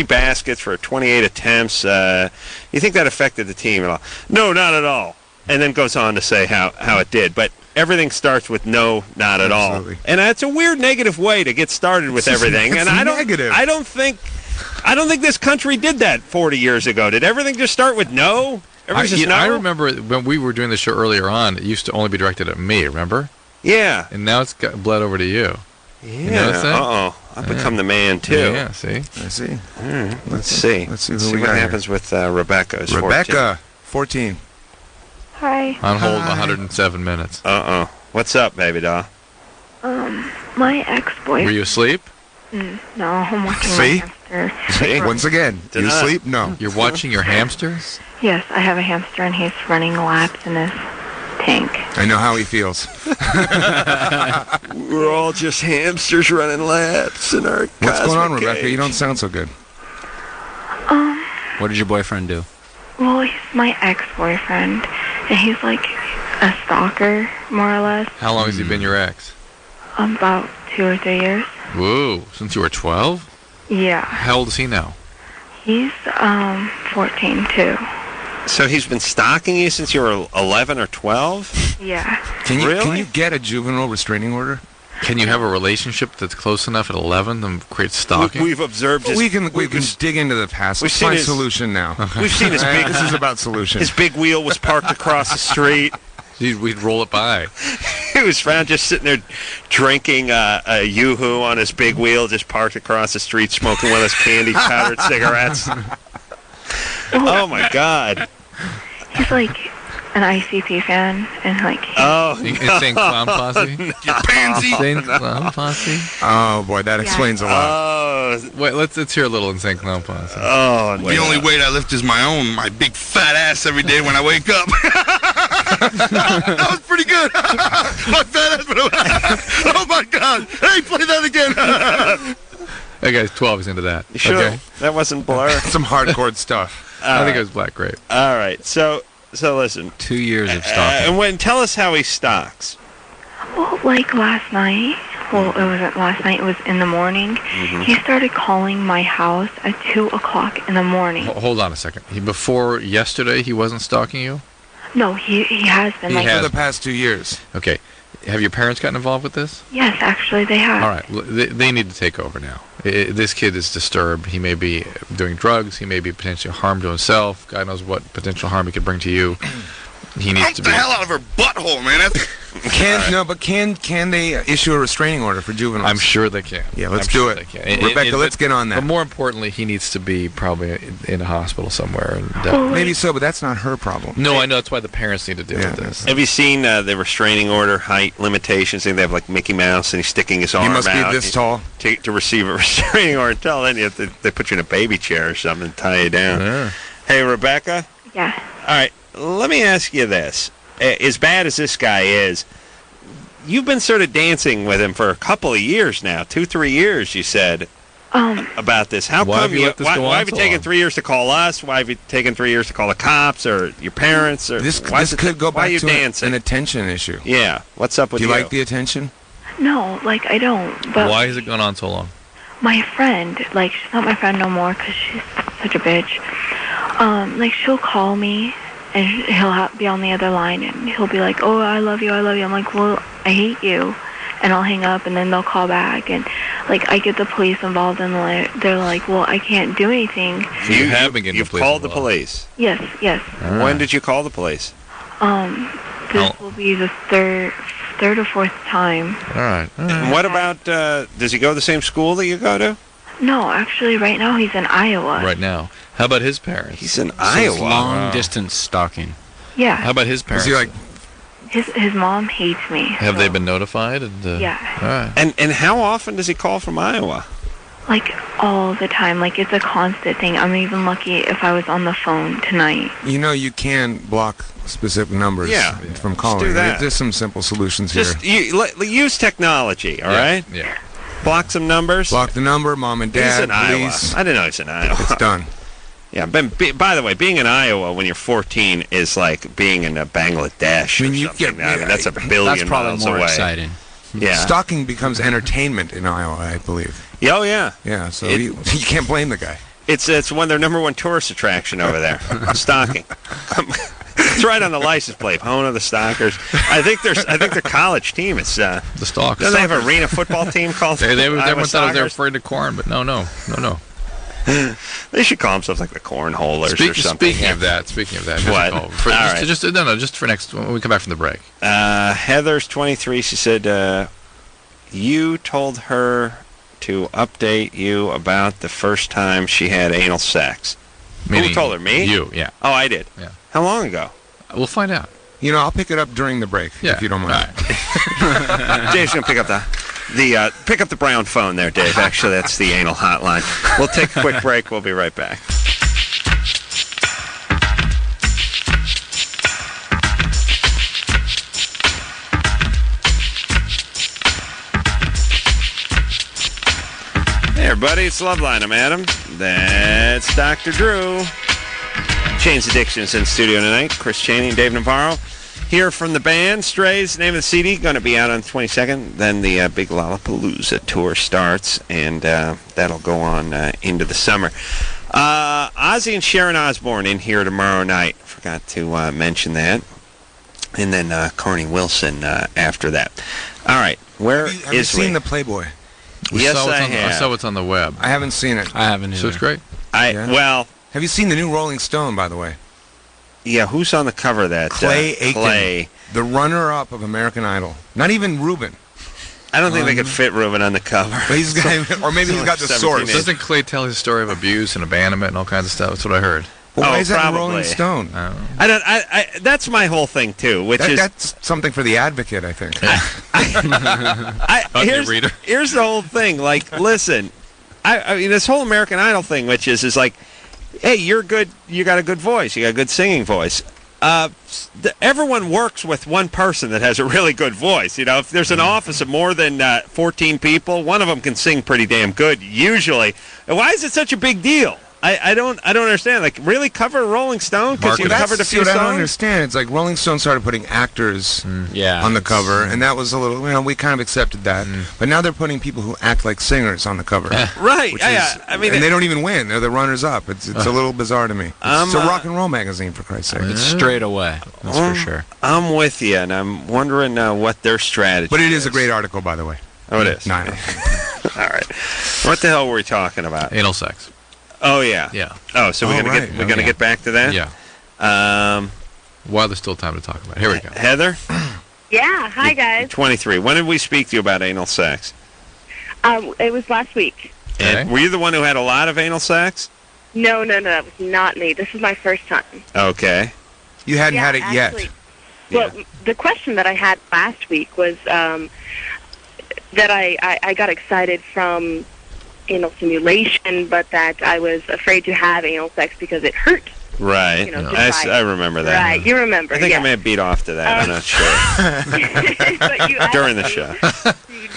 baskets for 28 attempts. You think that affected the team at all? No, not at all. And then goes on to say how it did. But everything starts with no, not at all. And that's a weird negative way to get started with everything. It's negative. I don't think this country did that 40 years ago. Did everything just start with no? I remember when we were doing the show earlier on, it used to only be directed at me, remember? Yeah. And now it's bled over to you. Yeah. You notice that? Uh-oh. I've become the man, too. Yeah, see? I see. All right. Let's see what happens with Rebecca. Rebecca, 14. Hi. On hold 107 minutes. Uh-oh. What's up, baby doll? My ex-boyfriend. Were you asleep? No, I'm watching my hamster. See? Once again, you asleep? No. You're watching your hamsters? Yes, I have a hamster and he's running laps in his tank. I know how he feels. We're all just hamsters running laps in our What's going on, Rebecca? cage. You don't sound so good. What did your boyfriend do? Well, he's my ex-boyfriend, and he's like a stalker, more or less. How long has he been your ex? About 2 or 3 years. Whoa, since you were 12? Yeah. How old is he now? He's 14 too. So he's been stalking you since you were 11 or 12? Yeah. Can you get a juvenile restraining order? Can you have a relationship that's close enough at 11 to create stalking? We've observed his... We can dig into the past. Let's find solution now. We've seen his big... This is about solution. His big wheel was parked across the street. We'd roll it by. He was found just sitting there drinking a Yoo-hoo on his big wheel, just parked across the street, smoking one of those candy-powdered cigarettes. Oh, my God. He's like an ICP fan, and like... Insane Clown Posse? You pansy! Insane Clown Posse? Oh, boy, that explains a lot. Wait, let's hear a little Insane Clown Posse. Oh, The only weight I lift is my own, my big fat ass every day when I wake up. That was pretty good. My fat ass. Oh, my God. Hey, play that again. That guy's 12. He's into that. You sure? Okay. That wasn't Blur? Some hardcore stuff. I think it was Black Grape. All right. So listen. 2 years of stalking. And tell us how he stalks. Well, like last night. Well, it wasn't last night. It was in the morning. Mm-hmm. He started calling my house at 2 o'clock in the morning. Hold on a second. Before yesterday, he wasn't stalking you? No, he has been. For the past 2 years. Okay. Have your parents gotten involved with this? Yes, actually, they have. All right. They need to take over now. This kid is disturbed. He may be doing drugs. He may be potentially harm to himself. God knows what potential harm he could bring to you. He needs to be... the hell out of her butthole, man. Can they issue a restraining order for juveniles? I'm sure they can. Yeah, let's do it. Rebecca, let's get on that. But more importantly, he needs to be probably in a hospital somewhere. And, maybe so, but that's not her problem. No, I know. That's why the parents need to deal with this. Have you seen the restraining order height limitations? They have like Mickey Mouse, and he's sticking his arm out. He must be this tall to receive a restraining order. Until then, they put you in a baby chair or something and tie you down. Yeah. Hey, Rebecca? Yeah. All right, let me ask you this. As bad as this guy is, you've been sort of dancing with him for a couple of years now, 2-3 years, you said, about this. How come why have you taken 3 years to call us? Why have you taken 3 years to call the cops or your parents? Or this could go back to an attention issue. Yeah. What's up with you? Do you like the attention? No, like, I don't. But why has it gone on so long? My friend, like, she's not my friend no more because she's such a bitch. Like, she'll call me, and he'll be on the other line, and he'll be like, oh, I love you. I'm like, well, I hate you. And I'll hang up, and then they'll call back, and like I get the police involved, and they're like, "Well, I can't do anything." So you have been getting You've called the police. Yes, yes. When did you call the police? This will be the third or fourth time. All right. And what about? Does he go to the same school that you go to? No, actually, right now he's in Iowa. Right now. How about his parents? He's in So Iowa. it's long distance stalking. Yeah. How about his parents? Is he like? His mom hates me. Have they been notified? And, Yeah. All right. And how often does he call from Iowa? Like all the time. Like it's a constant thing. I'm even lucky if I was on the phone tonight. You know, you can block specific numbers from calling. do that. There's some simple solutions Just here. use technology, all right? Yeah. Block some numbers. Block the number, mom and He's dad, in Iowa. please. I didn't know he's in Iowa. It's done. Yeah, by the way, being in Iowa when you're 14 is like being in Bangladesh or something. I mean, that's a billion That's probably miles more away. exciting. Yeah. Stalking becomes entertainment in Iowa, I believe. Oh, yeah. Yeah, so you can't blame the guy. It's one of their number one tourist attraction over there. Stalking. It's right on the license plate. Home of the Stalkers. I think their college team is the Stalkers. Doesn't they have an arena football team called? Everyone Iowa thought they were Stalkers? afraid of corn, but no. They should call themselves like the Cornholers or something. Speaking of that, What? Just for next when we come back from the break. Heather's 23. She said you told her to update you about the first time she had anal sex. Meaning Who told her? Me? You, yeah. Oh, I did. Yeah. How long ago? We'll find out. You know, I'll pick it up during the break if you don't mind. Dave's gonna pick up the brown phone there, Dave. Actually, that's the anal hotline. We'll take a quick break. We'll be right back. Hey, everybody, it's LoveLine. I'm Adam. That's Dr. Drew. Chains Addictions in studio tonight. Chris Chaney and Dave Navarro. Here from the band, Strays, name of the CD, going to be out on the 22nd. Then the big Lollapalooza tour starts, and that'll go on into the summer. Ozzy and Sharon Osbourne in here tomorrow night. Forgot to mention that. And then Carney Wilson after that. All right, Have you seen the Playboy? Yes, I have. I saw what's on the web. I haven't seen it. I haven't either. So it's great. Well, have you seen the new Rolling Stone, by the way? Yeah, who's on the cover of that? Clay Aiken, Clay. the runner-up of American Idol. Not even Ruben. I don't think they could fit Ruben on the cover. But or maybe he's got the source. Doesn't Clay tell his story of abuse and abandonment and all kinds of stuff? That's what I heard. Well, why is that in probably. Rolling Stone? That's my whole thing too. That's something for the Advocate, I think. Here's the whole thing. Like, listen, I mean, this whole American Idol thing, which is like, hey, you're good. You got a good voice. You got a good singing voice. Everyone works with one person that has a really good voice. You know, if there's an office of more than 14 people, one of them can sing pretty damn good usually. And why is it such a big deal? I don't understand. Like, really cover Rolling Stone because you covered a few songs? I don't understand. It's like Rolling Stone started putting actors on the cover, and that was a little. We kind of accepted that. But now they're putting people who act like singers on the cover. Right? I mean, and they don't even win. They're the runners-up. It's a little bizarre to me. It's a rock and roll magazine, for Christ's sake. It's straight away. That's for sure. I'm with you, and I'm wondering what their strategy. But it is a great article, by the way. Oh, it is. No. All right. What the hell were we talking about? Anal sex. Oh yeah. Yeah. Oh, so we're gonna get back to that. Yeah. While there's still time to talk about it. Here we go. Heather. Yeah. Hi guys. 23. When did we speak to you about anal sex? It was last week. And were you the one who had a lot of anal sex? No, that was not me. This is my first time. Okay. You hadn't had it actually, yet. Well, the question that I had last week was that I got excited from anal stimulation, but that I was afraid to have anal sex because it hurt. Right. I remember that. Right, you remember. I think I may have beat off to that. I'm not sure. But you during the show.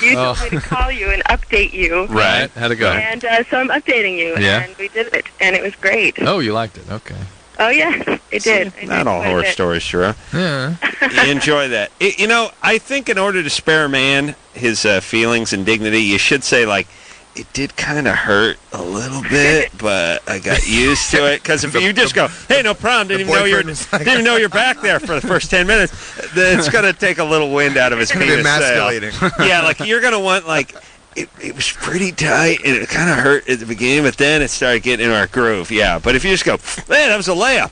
You told me to call you and update you. Right. How'd it go? And so I'm updating you. Yeah. And we did it, and it was great. Oh, you liked it. Okay. Oh, yes, it did. Not all horror stories, Shira. Yeah. You enjoy that. I think in order to spare a man his feelings and dignity, you should say, like, it did kind of hurt a little bit, but I got used to it. Because if you just go, hey, no problem, didn't even know you're back there for the first 10 minutes, it's going to take a little wind out of his penis. It's going to be emasculating. Yeah, like you're going to want like. It was pretty tight, and it kind of hurt at the beginning, but then it started getting in our groove. Yeah, but if you just go, man, that was a layup,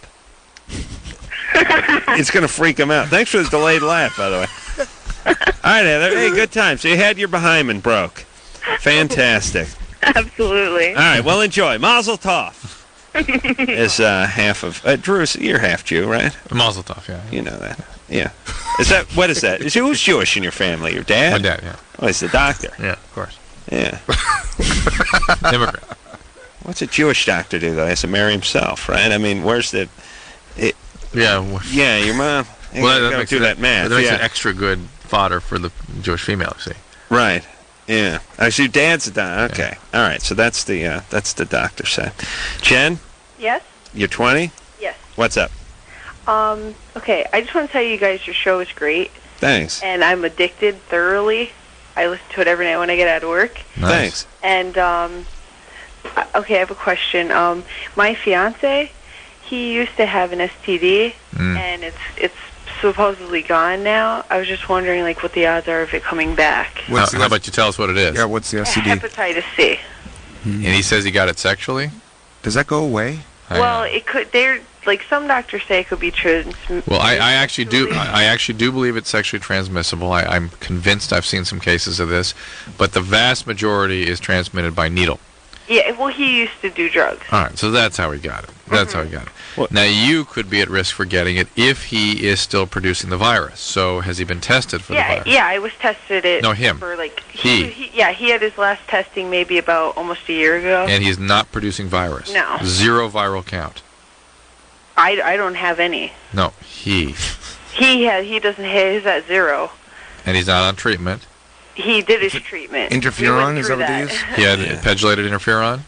it's going to freak him out. Thanks for the delayed laugh, by the way. All right, Heather. Hey, good time. So you had your behind broke. Fantastic. Absolutely. All right, well, enjoy. Mazel tov. Is half of Drew's. You're half Jew, right? Mazel tov, yeah. You know that. Yeah. What is that? Who's Jewish in your family? Your dad? My dad, yeah. Oh, he's the doctor. Yeah, of course. Yeah. Immigrant. What's a Jewish doctor do, though? He has to marry himself, right? I mean, where's the... Yeah, your mom... Well, that makes that math. That makes it extra good fodder for the Jewish female, see. Right. Yeah. So your dad's a doctor. Okay. Yeah. All right. So that's the doctor side. Jen? Yes? You're 20? Yes. What's up? Okay, I just want to tell you guys your show is great. Thanks. And I'm addicted thoroughly. I listen to it every night when I get out of work. Nice. And, okay, I have a question. My fiance, he used to have an STD, and it's supposedly gone now. I was just wondering, like, what the odds are of it coming back. How about you tell us what it is? Yeah, what's the STD? Hepatitis C. And he says he got it sexually? Does that go away? Well, it could. They're like some doctors say it could be transmissible. Well, I actually do. I actually do believe it's sexually transmissible. I'm convinced. I've seen some cases of this, but the vast majority is transmitted by needle. Yeah. Well, he used to do drugs. All right, so that's how he got it. That's how he got it. Now you could be at risk for getting it if he is still producing the virus. So has he been tested for the virus? Yeah, I was tested it. No, him. For like he had his last testing maybe about almost a year ago. And he's not producing virus. No. 0 viral count. I don't have any. No, he doesn't have his at 0. And he's not on treatment. He did his treatment. Interferon, is that what they use? He had pegylated interferon.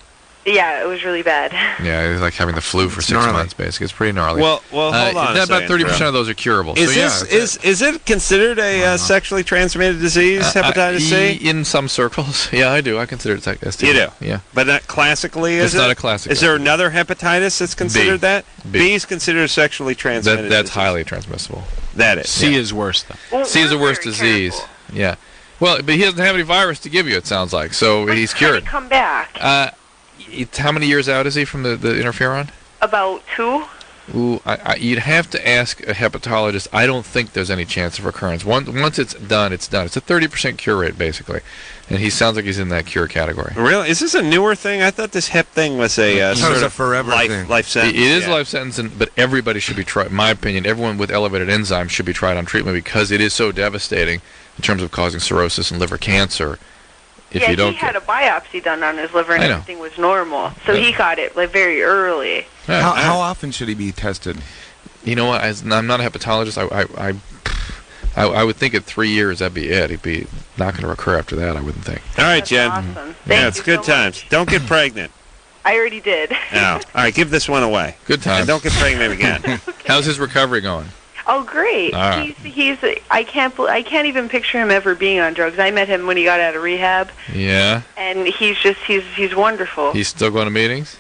Yeah, it was really bad. Yeah, it was like having the flu for 6 months, basically. It's pretty gnarly. Well, hold on. About 30% of those are curable. Is it considered a sexually transmitted disease, hepatitis C? In some circles, yeah, I do. I consider it STD. You do, yeah. But not classically, is it? It's not a classic. Is there another hepatitis that's considered that? B is considered sexually transmitted. That's highly transmissible. That is. C is worse though. Well, C is the worst disease. Careful. Yeah. Well, but he doesn't have any virus to give you. It sounds like so he's cured. Come back. How many years out is he from the interferon? About 2. Ooh, you'd have to ask a hepatologist. I don't think there's any chance of recurrence. Once it's done, it's done. It's a 30% cure rate, basically. And he sounds like he's in that cure category. Really? Is this a newer thing? I thought this hep thing was a sort of forever life sentence. It is life sentence, but everybody should be tried. In my opinion, everyone with elevated enzymes should be tried on treatment because it is so devastating in terms of causing cirrhosis and liver cancer. If you don't he had a biopsy done on his liver and everything was normal. So he got it like very early. How often should he be tested? You know what? I'm not a hepatologist. I would think at 3 years that'd be it. He'd be not going to recur after that. I wouldn't think. All right, Jen. Awesome. Yeah, it's good times. Don't get pregnant. I already did. No. All right, give this one away. Good times. And don't get pregnant again. Okay. How's his recovery going? Oh, great. All right. He's I can't even picture him ever being on drugs. I met him when he got out of rehab. Yeah. And he's wonderful. He's still going to meetings?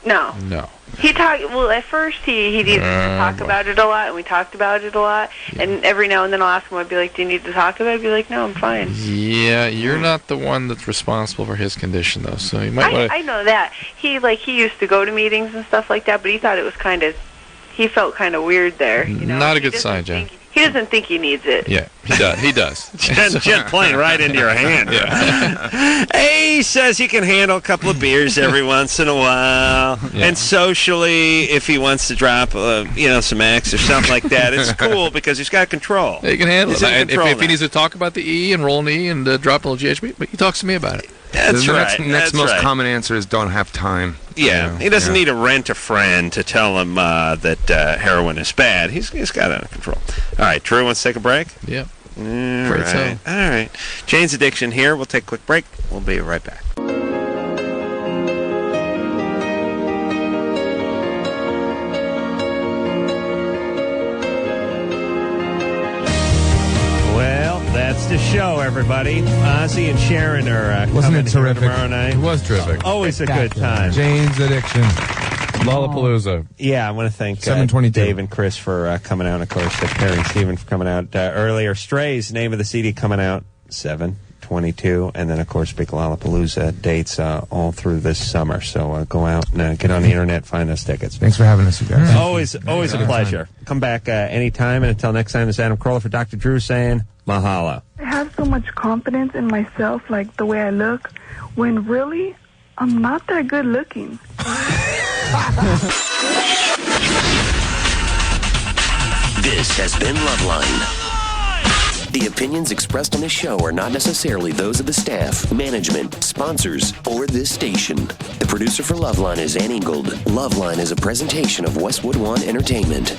No. No. He talked. Well, at first he needed to talk about it a lot, and we talked about it a lot. Yeah. And every now and then I'll ask him. I'd be like, "Do you need to talk about it?" I'd be like, "No, I'm fine." Yeah, you're not the one that's responsible for his condition, though. So you might. I know that he used to go to meetings and stuff like that, but he thought it was kind of. He felt kind of weird there. You know? Not a good sign, Jen. He doesn't think he needs it. Yeah, he does. He does. Jen playing right into your hand. Yeah. He says he can handle a couple of beers every once in a while, and socially, if he wants to drop, some X or something like that, it's cool because he's got control. He can handle it. And if he needs to talk about the E and roll an E and drop a little GHB, he talks to me about it. That's right. Next most common answer is don't have time. Yeah, he doesn't need to rent a friend to tell him that heroin is bad. He's got it under control. All right, Drew wants to take a break? Yeah. All right. Jane's Addiction here. We'll take a quick break. We'll be right back. That's the show, everybody. Ozzy and Sharon are Wasn't coming it terrific? here tomorrow night. It was terrific. Always a good time. Jane's Addiction. Lollapalooza. Yeah, I want to thank 722. Dave and Chris for coming out. Of course, Perry and Steven for coming out earlier. Strays, name of the CD, coming out 7/22, and then of course Big Lollapalooza dates all through this summer. So go out and get on the internet, find those tickets. Thanks for having us, you guys. Always a pleasure. Come back anytime, and until next time, this is Adam Carolla for Dr. Drew saying mahalo. I have so much confidence in myself, like the way I look, when really I'm not that good looking. This has been LoveLine. The opinions expressed on this show are not necessarily those of the staff, management, sponsors, or this station. The producer for LoveLine is Ann Ingold. LoveLine is a presentation of Westwood One Entertainment.